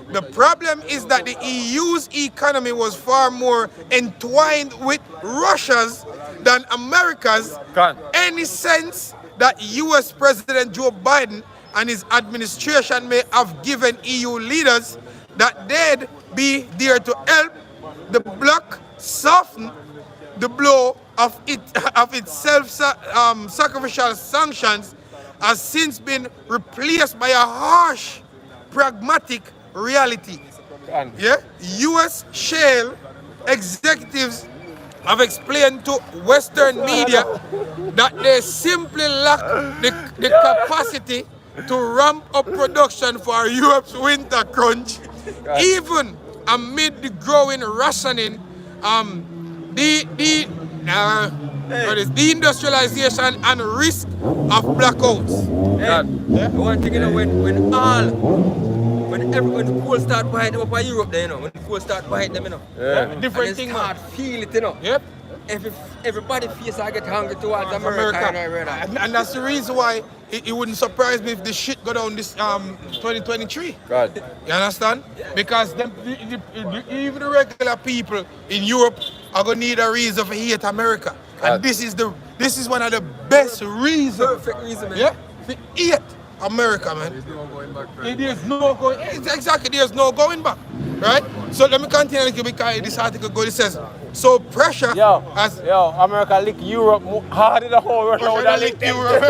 The problem is that the EU's economy was far more entwined with Russia's than America's. Gone. Any sense that US President Joe Biden and his administration may have given EU leaders that they'd be there to help the bloc soften the blow of its self-sacrificial sanctions has since been replaced by a harsh, pragmatic reality. Gone. Yeah, US shale executives have explained to Western media that they simply lack the capacity to ramp up production for Europe's winter crunch, even amid the growing rationing, deindustrialization and risk of blackouts. One thing, you know, when the coal start buying them up in Europe, there, you know, when the coal start buying them, you know, Different and thing, they start feel it, you know. Yep. Everybody feels I get hungry towards America. And that's the reason why it wouldn't surprise me if the shit go down this 2023. God. You understand? Because even the regular people in Europe are gonna need a reason to hate America. And this is one of the best reasons. Perfect reason, man. Yeah? To hate America, man. There's no going back. There's no going. Exactly, there's no going back, right? So let me continue a little because this article goes. It says, so pressure has America lick Europe harder than whole Russia lick Europe.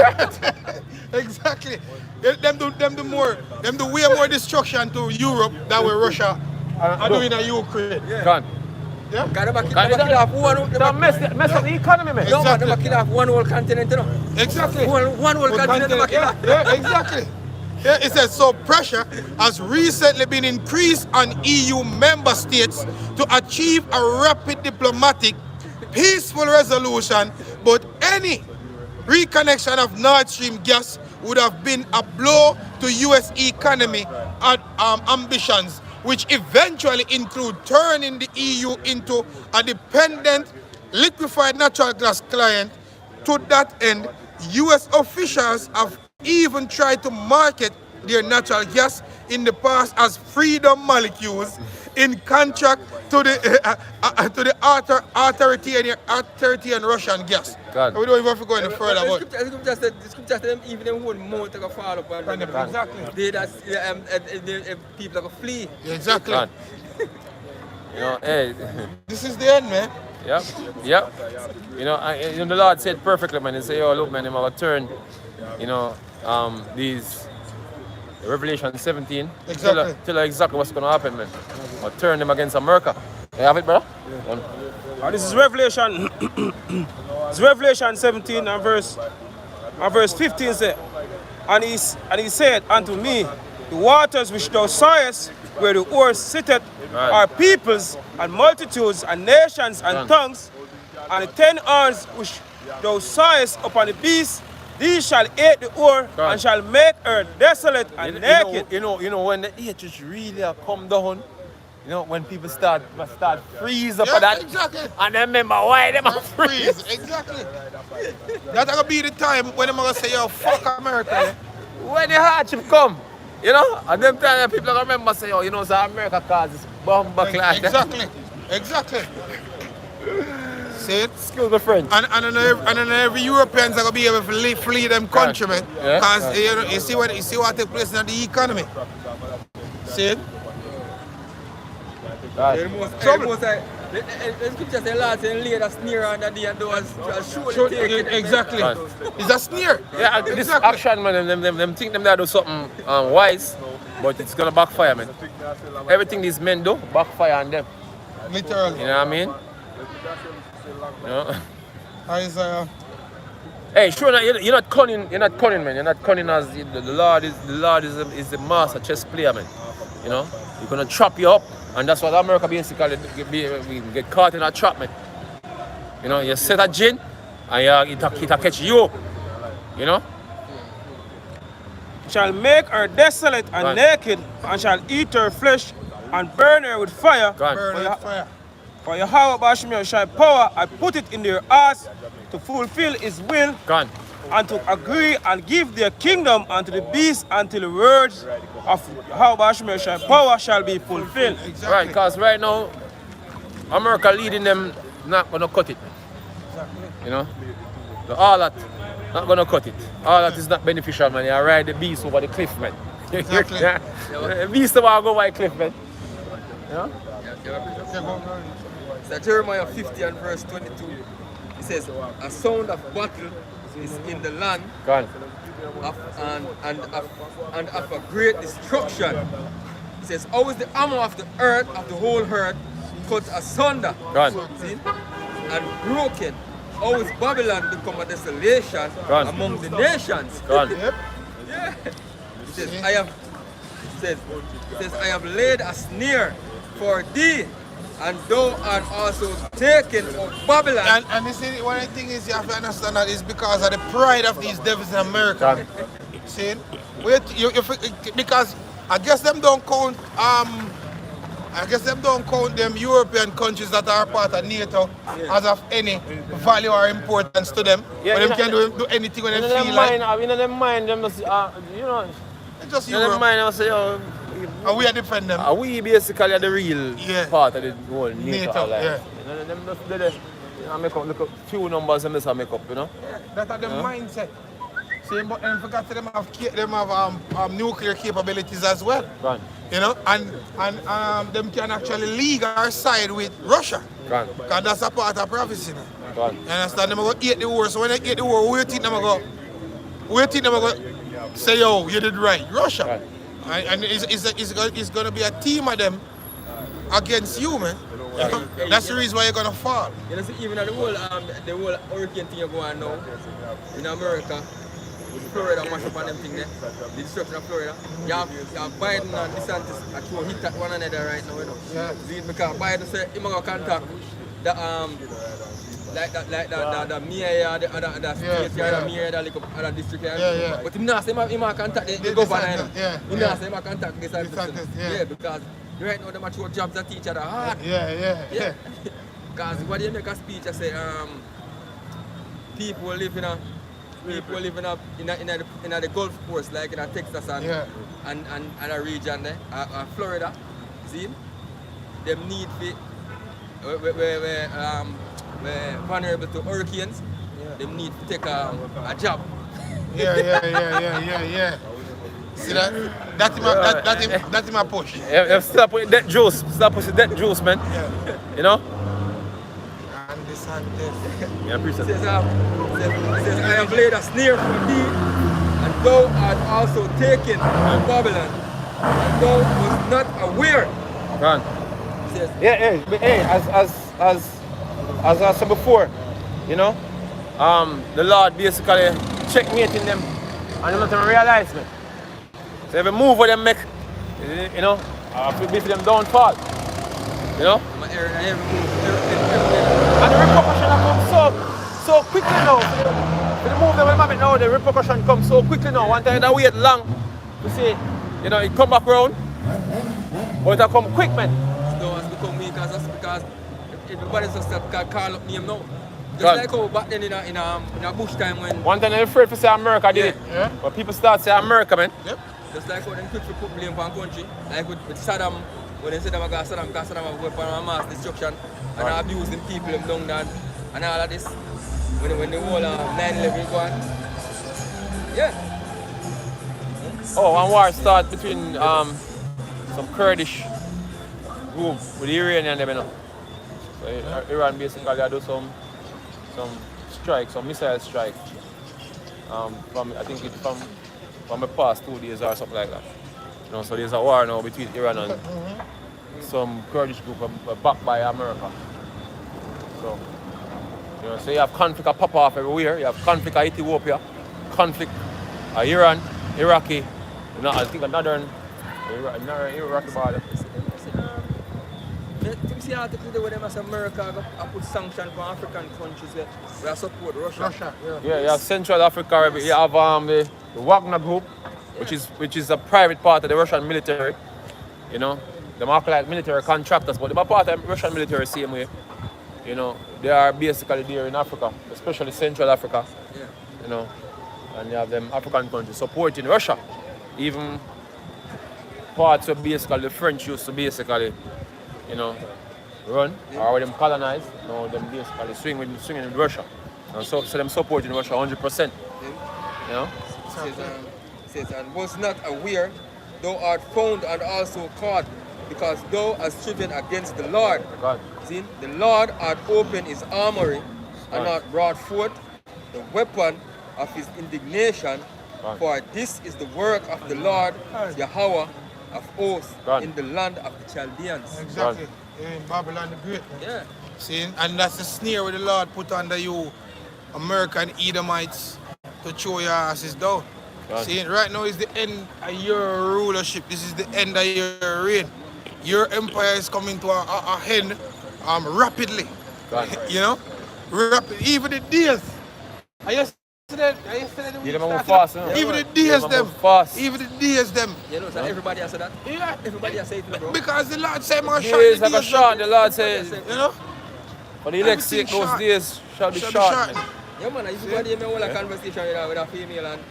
Exactly. Them do way more destruction to Europe than what Russia are doing in Ukraine. Gone. Yeah. Mess up the economy, man. No, man, they kill off one whole continent, you know. Exactly. One whole continent, they kill off. Yeah, exactly. Yeah, it says, so pressure has recently been increased on EU member states to achieve a rapid diplomatic, peaceful resolution, but any reconnection of Nord Stream gas would have been a blow to US economy ambitions, which eventually include turning the EU into a dependent liquefied natural gas client. To that end, US officials have even tried to market their natural gas in the past as freedom molecules in contract to the authoritarian Russian gas. God. We don't even have to go any further. The scripture said even them whole mouth to fall up and Exactly. the people like flee. Exactly. God. You know, hey. This is the end, man. Yep. You know, the Lord said perfectly, man. He said, yo, look, man, I'm going to turn, the Revelation 17. Exactly. Tell her exactly what's going to happen, man. I'll turn them against America. You have it, brother? Yeah. This is Revelation. It's Revelation 17 and verse 15 say, and he said unto me, the waters which thou sawest, where the horse sitteth, are peoples and multitudes and nations and tongues, and the 10 horns which thou sawest upon the beast, these shall eat the ore and shall make her desolate and naked. You know when the hatred really come down, you know, when people start freeze up for that. Exactly. And then remember why them are freeze. Exactly. That's gonna be the time when I'm gonna say, yo, fuck America. When the hardship come, you know, and them time people are remember say, yo, you know, so America causes bomb class. Exactly. See it? Excuse the French. And then every Europeans are gonna be able to flee them country, man. Because you see what take place in the economy. See it? The scripture says, Lord said, lay a snare on the day and those surely take it. Exactly. It's a snare. Yeah, this action, man, them think them that do something wise, but it's gonna backfire, man. Everything these men do, backfire on them. Literally. You know what I mean? You know? Hey, sure, you're not cunning, man. You're not cunning as the Lord is the master chess player, man. You know? He's gonna trap you up. And that's what America basically we get caught in a trap, man. You know, you set a gin and it catch you. You know? Shall make her desolate and naked, and shall eat her flesh and burn her with fire. For Yahweh Bashmir shall power and put it in their hearts to fulfill his will and to agree and give their kingdom unto the beast until the words of Yahweh Bashmir shall power shall be fulfilled. Exactly. Right, because right now, America leading them not going to cut it. You know? All that, not going to cut it. All that is not beneficial, man. You ride the beast over the cliff, man. Exactly. The beast will go over the cliff, man. You know? It's Jeremiah 50 and verse 22. It says, a sound of battle is in the land and of a great destruction. It says, how is the armor of the earth, of the whole earth, cut asunder see? And broken? How is Babylon become a desolation among the nations? Yeah. It says, I have laid a snare for thee, and thou art also taken of Babylon. And you see, one of the things you have to understand that is because of the pride of these devils in America. See? Because I guess them don't count them European countries that are part of NATO as of any value or importance to them. But them can do anything when they feel like. In them mind, them just, you know, it's just in them mind, I say, oh, and we are defend them. We basically are the real part of the whole NATO alliance. Yeah. You know, them just make up, look up few numbers and just make up, you know? That's the mindset. See, but then forgot them have nuclear capabilities as well. Gone. You know, and them can actually league our side with Russia. Gone. Because that's a part of prophecy. You know? Gone. You understand? Them go eat the war. So when they eat the war, who you think them go say, yo, you did right? Russia. Right. And it's going to be a team of them against you, man. Yeah. That's the reason why you're going to fall. You know, see, even the whole hurricane thing you're going now in America, with Florida mash up on them thing there, the destruction of Florida. You have Biden and DeSantis actually hit at one another right now, you know. Yeah. See, because Biden said he's going to contact the the mayor, the other state, the mayor, the other district. Yeah. But him not say he might contact the governor, you know. Yeah. He not say he might contact DeSantis. Yeah. Because right now, they are throw jobs at each other hard. Yeah. Because when you make a speech, I say, people live in the Gulf Coast, like in Texas and a region there, Florida. See, them need to we're vulnerable to hurricanes. Them need to take a job. Yeah. See that? That's my push. Stop with that juice. Stop with that juice, man. Yeah. You know? And this and this. Yeah, I appreciate Says, it. says, I have laid a snare for thee, and thou art also taken from Babylon, and thou was not aware. Gone. Says, Hey, as I said before, you know, the Lord basically checkmating them and they don't realize me. So every move what them make, you know, be for them downfall. You know? I'm an error, everything. And the repercussion come so quickly now. For the move them will make now, the repercussion comes so quickly now. One time they wait long to see, you know, it come back round. But it come quick, man. No one's become weak because everybody's just call up name now. Just God. like how back then in a bush time when One time they're afraid to say America did it. Yeah. But people start saying America, man. Yep. just like how them quick to put blame on country, like with Saddam, when they said them against Saddam, because Saddam have weapon of mass destruction and abusing people them down there and all of this. When the whole 9/11 go on. Yeah. Oh, one war start between some Kurdish group with the Iranian them, you know. So Iran basically do some strike, some missile strike. From I think it's from the past 2 days or something like that. You know, so there's a war now between Iran and some Kurdish group backed by America. So, you know, so you have conflict pop off everywhere. You have conflict at Ethiopia, conflict at Iran, Iraqi, you know, I think another Iraqi border. You see how to do with them as America put sanctions for African countries where support Russia. Yeah, you have Central Africa, you have the Wagner Group, which is a private part of the Russian military. You know, they are like military contractors, but they are part of the Russian military same way. You know, they are basically there in Africa, especially Central Africa. Yeah. You know, and you have them African countries supporting Russia. Even parts of basically the French used to basically, you know, run or them colonize. Now them basically swinging with Russia. And so them supporting Russia 100%. You know? Says, and was not aware, thou art found and also caught, because thou hast striven against the Lord. God. See, the Lord hath opened his armory and hath brought forth the weapon of his indignation. God. For this is the work of the Lord, Yahweh of hosts, God. in the land of the Chaldeans. Exactly. In Babylon the Great. Yeah. See, and that's the snare where the Lord put under you, American Edomites, to throw your asses down. God. See, right now is the end of your rulership. This is the end of your reign. Your empire is coming to a end rapidly. God. You know? Rapid. Even the days. Yesterday You them move fast, you know? even the days them them. move fast. Even the days them. You know, so everybody has said that. Yeah. Everybody has said it, bro. Because the Lord said, man, Days like a days shot, them. the Lord says. You know? For the elect Everything sake, those short. days shall be Shall be short, short. man. Yeah, man, everybody have a conversation with a female, and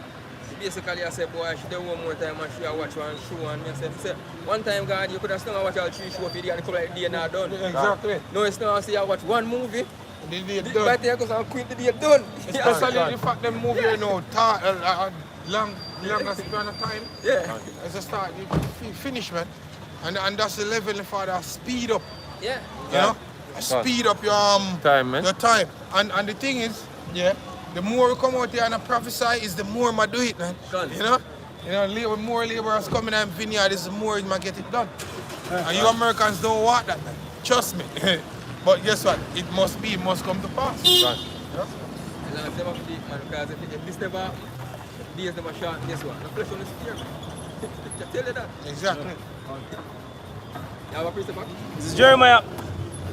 basically I said, boy, she did one more time and she watch one show, and I said, one time, God, you could have still watch all 3 shows if you didn't come like day and not done. Exactly. No, it's not, I say I watch one movie The day By done. the time because I'm quit the day done. Especially the fact them move here now, longer span of time. Yeah. As a start, you finish, man. And that's the level for that speed up. Yeah. You know? Speed up your Time, man. Your time. And the thing is, the more we come out here and I prophesy is the more I do it, man. Done. You know, more laborers coming in vineyard is the more I get it done. And you Americans don't want that, man. Trust me. But guess what? It must come to pass. Right. And I'm never believe, man, because if this never, days never short, guess what? The flesh on the spear, man. I tell you that. Exactly. You have a priest back? This is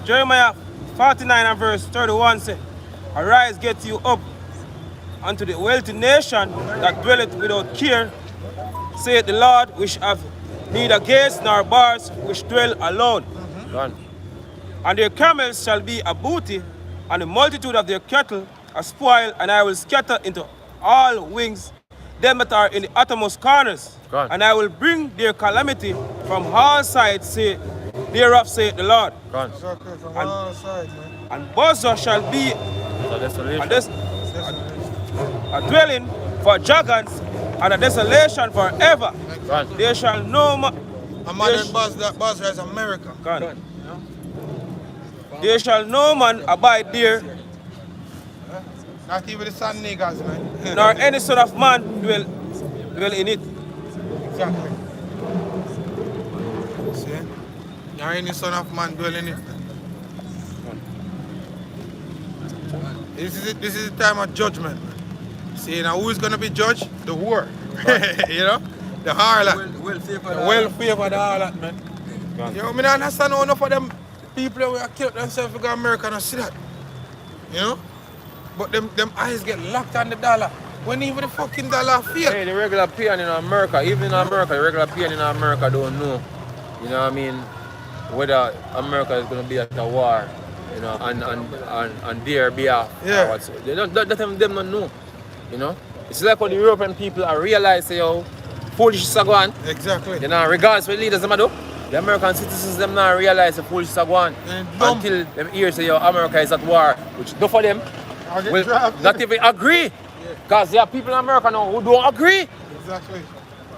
Jeremiah 49 and verse 31 say, Arise, get you up unto the wealthy nation that dwelleth without care, saith the Lord, which have neither gates nor bars, which dwell alone. Done. And their camels shall be a booty, and the multitude of their cattle a spoil, and I will scatter into all wings them that are in the uttermost corners. God. And I will bring their calamity from all sides, say, thereof saith the Lord. Gone. Exactly, from all sides, man. And Bozrah shall be So desolation. a dwelling for dragons, and a desolation forever. Gone. There shall no man. A modern Bozrah is America. There shall no man abide there, Not even the sun niggas, man. nor any son of man dwell in it. Exactly. See? Nor any son of man dwell in it. This is the time of judgment. See, now who is going to be judged? The war. You know? The harlot. Well-favored harlot, man. You know, I don't understand how enough of them people who have killed themselves to go to America and see that. You know? But them eyes get locked on the dollar. When even the fucking dollar fail. Hey, the regular peon in America, even in America, the regular peon in America don't know, you know what I mean, whether America is going to be at a war, you know, on their behalf. Yeah. Or whatsoever. They don't, them don't know, you know. It's like when the European people are realizing how foolishness are going. Exactly. You know, regardless of the leaders them do, the American citizens them not realize the foolishness are going until them hear say, yo, America is at war, which do for them. Will not even agree. Because there are people in America now who don't agree. Exactly.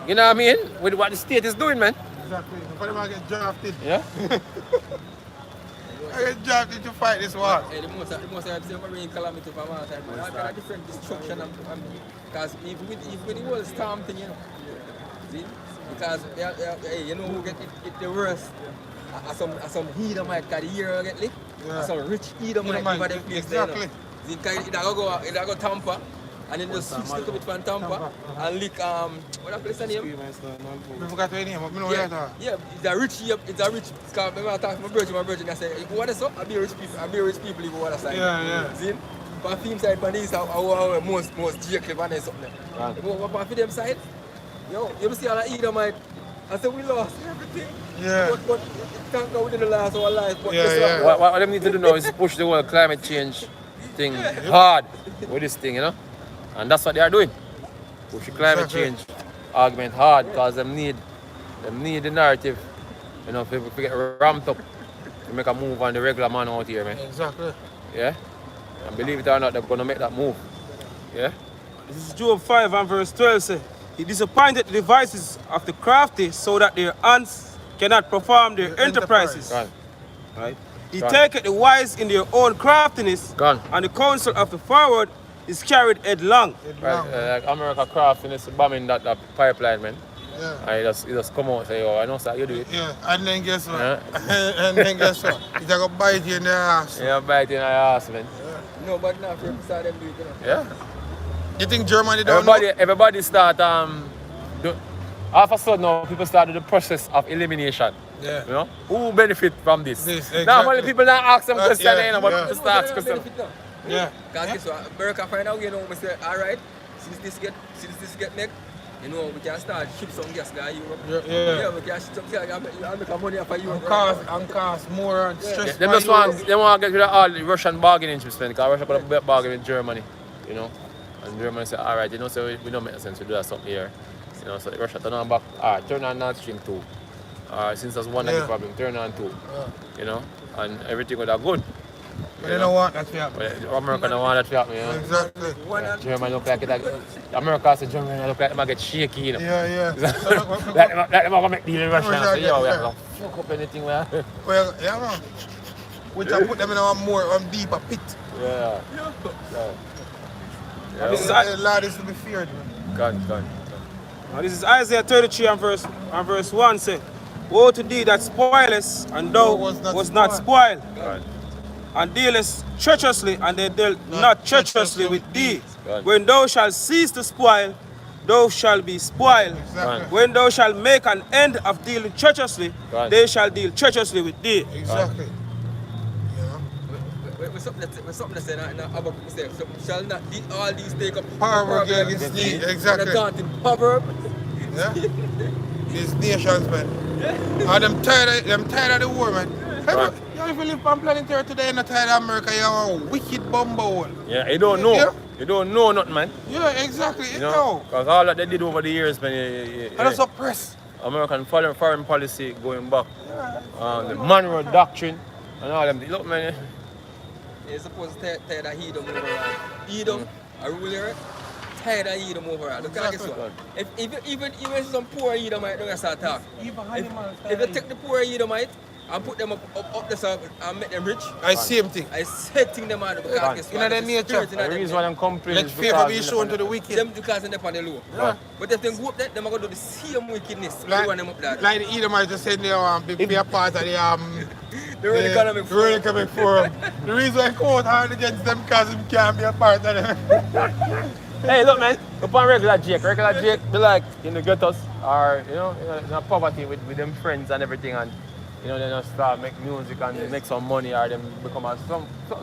You know what I mean? With what the state is doing, man. Exactly. Before them get drafted. Yeah? I get drafted to fight this war. Hey, the most I've seen marine calamity from our side, man. All kind of different destruction. Because even with the whole storm thing, you know. See? Because, hey, you know who get it the worst? Some Edomite, because the year get licked. Yeah. Some rich Edomite over them place there, Exactly. you know. It go Tampa, and then just switch little bit from Tampa, and lick, what that place name? I forgot your name, but I know what you're talking. Yeah, it's a rich, because when I talk to my virgin, I say, what is up? I be rich people live over the side. Yeah. See? But film side, but this are most Jacob and something. But for them side, yo, you see all the Edomite, I said, we lost everything. Yeah. But it can't go within the last of our life. But Yeah. What them need to do now is push the whole climate change thing hard with this thing, you know? And that's what they are doing. Push the climate change argument hard because them need the narrative, you know, if we get ramped up to make a move on the regular man out here, man. Exactly. Yeah? And believe it or not, they're going to make that move. Yeah? This is Job 5 and verse 12 say, He disappointed the devices of the crafty so that their hands cannot perform their enterprises. Gone. Right? He Gone. taketh the wise in their own craftiness, Gone. and the counsel of the forward is carried headlong. Like America crafting is bombing that pipeline, man. Yeah. And he just come out and say, oh, I know, sir, you do it. Yeah, and then guess what? Yeah. And then guess what? He's going to bite you in the ass. Yeah, biting your ass, man. no, but now if you saw them do it, you know. Yeah. You think Germany don't know? Everybody start all of a sudden now people start the process of elimination. Yeah. You know? Who benefit from this? This, Now exactly. only people not ask them questions, yeah, you know, but yeah. people start questions. Yeah. Because guess what? America find out, you know, we say, alright, since this get neck, you know, we can start ship some gas to Europe. Yeah. We can ship some gas and make money for Europe. And cost more stress. They just want to get rid of all the Russian bargaining chips, man, because Russia got a bargain with Germany, you know. And Germany say, alright, you know, so we don't make sense to do that something here. You know, so Russia turn on back, turn on Nord Stream 2. Since there's one problem, turn on 2. You know, and everything would have good. But they don't want that to happen. America don't want that to happen, you know. Exactly. Germany look like it. America said Germany look like they might get shaky, you know. Yeah. Like they might make deal in Russia. So, yo, we have to fuck up anything, man. Well, yeah, man. Which I put them in a more deeper pit. Yeah. Lord is to be feared, man. Gone. Now this is Isaiah 33 and verse 1 say, Woe to thee that spoilest, and thou was not spoiled. Right. And dealest treacherously, and they dealt not treacherously with thee. Right. When thou shalt cease to spoil, thou shalt be spoiled. Exactly. When thou shalt make an end of dealing treacherously, Right. they shall deal treacherously with thee. Exactly. With something that said in Habakkuk said, shall not all these take up Power against thee. Exactly. In proverb. Yeah. These nations, man. And them tired of the war, man. Right. You if you live on planet Earth today and not tired of America, you're a wicked bumble. Yeah, you don't know. Yeah. You don't know nothing, man. Yeah, exactly. You know, because all that they did over the years, man. And that's oppressed. American foreign policy going back, the Monroe Doctrine, and all them. Look, man. You're supposed to tired of Edom overall. Edom, a ruler, tired of Edom overall. Look at this one. Even some poor Edomite don't start talking. If you take the poor Edomite and put them up the south and make them rich, I same thing. I setting them out because guess You know the nature. The reason why them complain Let is favor be because shown to the wicked. them because they're on the low. Yeah. But if they go up there, they're going to do the same wickedness. Like, Like, them up there. like the Edomites just said they be a part of The World Economic the World Economic Forum. The reason I come out hard against them because they can't be a part of them. Hey, look, man. Upon regular Jake be like in the ghettos or in a poverty with them friends and everything, and they just start make music and make some money, or them become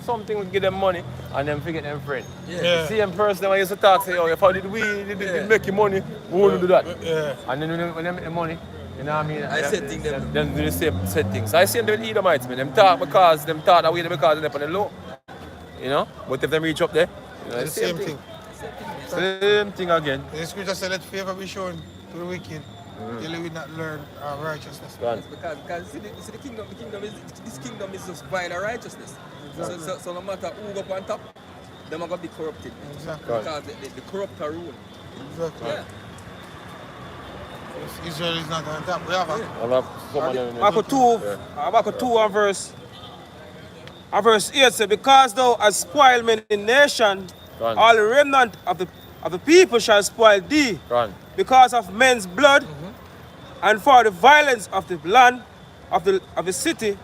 something will give them money and then forget them friend. Yeah. See them person when I used to talk, say, oh, if I did did make you money, we wouldn't do that. Yeah. And then when they make the money, you know what I mean? I said thing them. Them do the same settings. I see them with Edomites, man. Them talk that way because they're on the low. You know? But if they reach up there, The same thing. Same thing again. The scripture said, let favor be shown to the wicked. Till we not learn righteousness. Because see the kingdom this kingdom is just vine and righteousness. So no matter who go up on top, them are going to be corrupted. Exactly. Because the corrupt are rule. Exactly. Yeah. Israel is not on top. We have a Habakkuk 2 and verse 8 say, Because thou hast spoiled many nations, all the remnant of the people shall spoil thee, because of men's blood, and for the violence of the land, of the city,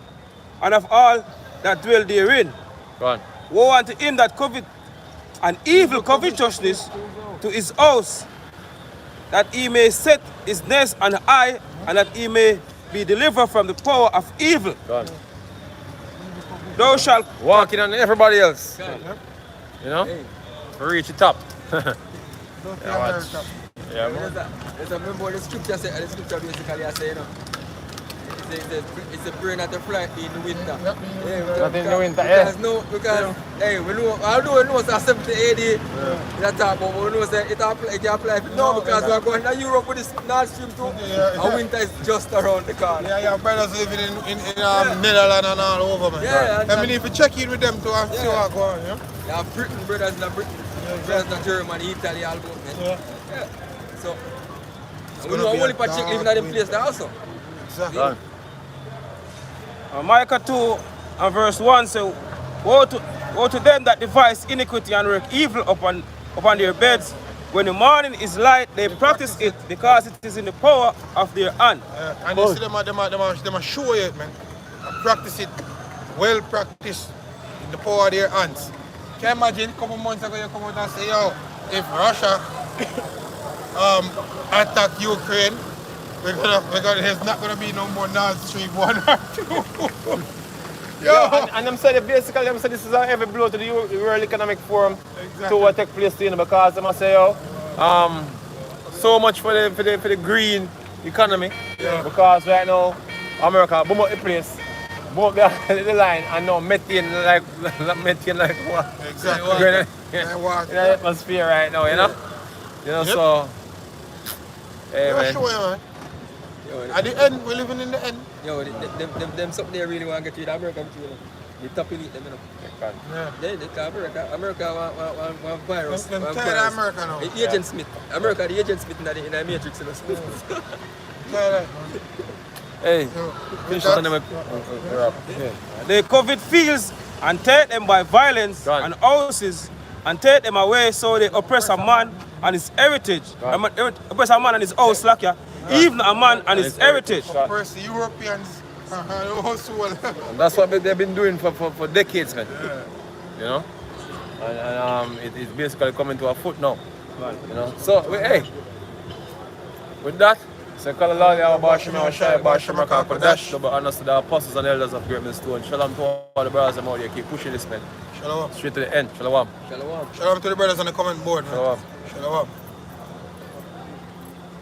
and of all that dwell therein. Woe unto him that covet an evil covetousness to his house, that he may set his nest on high, and that he may be delivered from the power of evil. Thou shalt walking on everybody else. You know? Reach the top. Yeah, Remember the scripture basically I say, you know, it's a brain at the fly in the winter. Not in the winter, Because hey, we know, although we know it's 70 AD, that time, but we know that it can apply now because we are going to Europe with this Nord Stream too. And winter is just around the corner. Yeah, brothers living in Netherlands and all over, man. Yeah, I mean, if you check in with them too and see what's going on, yeah? Yeah, Britain, brothers in Britain, brothers in Germany, Italy, all about, man. Yeah. So, we know only for check living at them place there also. Exactly. Micah 2 and verse 1 say, Woe to them that devise iniquity and work evil upon their beds. When the morning is light, they practice it because it is in the power of their hand. And you see them a show it, man. And practice it, well practiced, in the power of their hands. Can you imagine a couple months ago you come out and say, yo, if Russia attack Ukraine, there's not gonna be no more Nord Stream 1 or 2. And them say basically this is a heavy blow to the World Economic Forum to what take place because them say so much for the green economy because right now America boom up the place, boom up the line and now methane like what? Exactly. In the atmosphere right now, you know? So hey man. Sure, man. At the end, we're living in the end. Yo, them something they really want to get to the American too. The top elite, them, you know. Yeah. They America one virus. Them one tired of America now. The Agent Smith. America, the Agent Smith in the Matrix, you know. Tired of- Hey, With that, the COVID fields and take them by violence Gone. and houses and take them away so they oppress a man and his heritage. Oppress a man and his house, like yeah. Even a man and his heritage. first the Europeans, also, And that's what they've been doing for decades, man. You know? And it's basically coming to a foot now. You know? So, hey, with that, so call Allah, Bashima, Shai, Bashima, Kodash, double honors to the apostles and elders of Great Millstone. Shalom to all the brothers and all you. Keep pushing this, man. Shalom. Straight to the end. Shalom. Shalom. Shalom to the brothers on the comment board, man. Shalom. Shalom.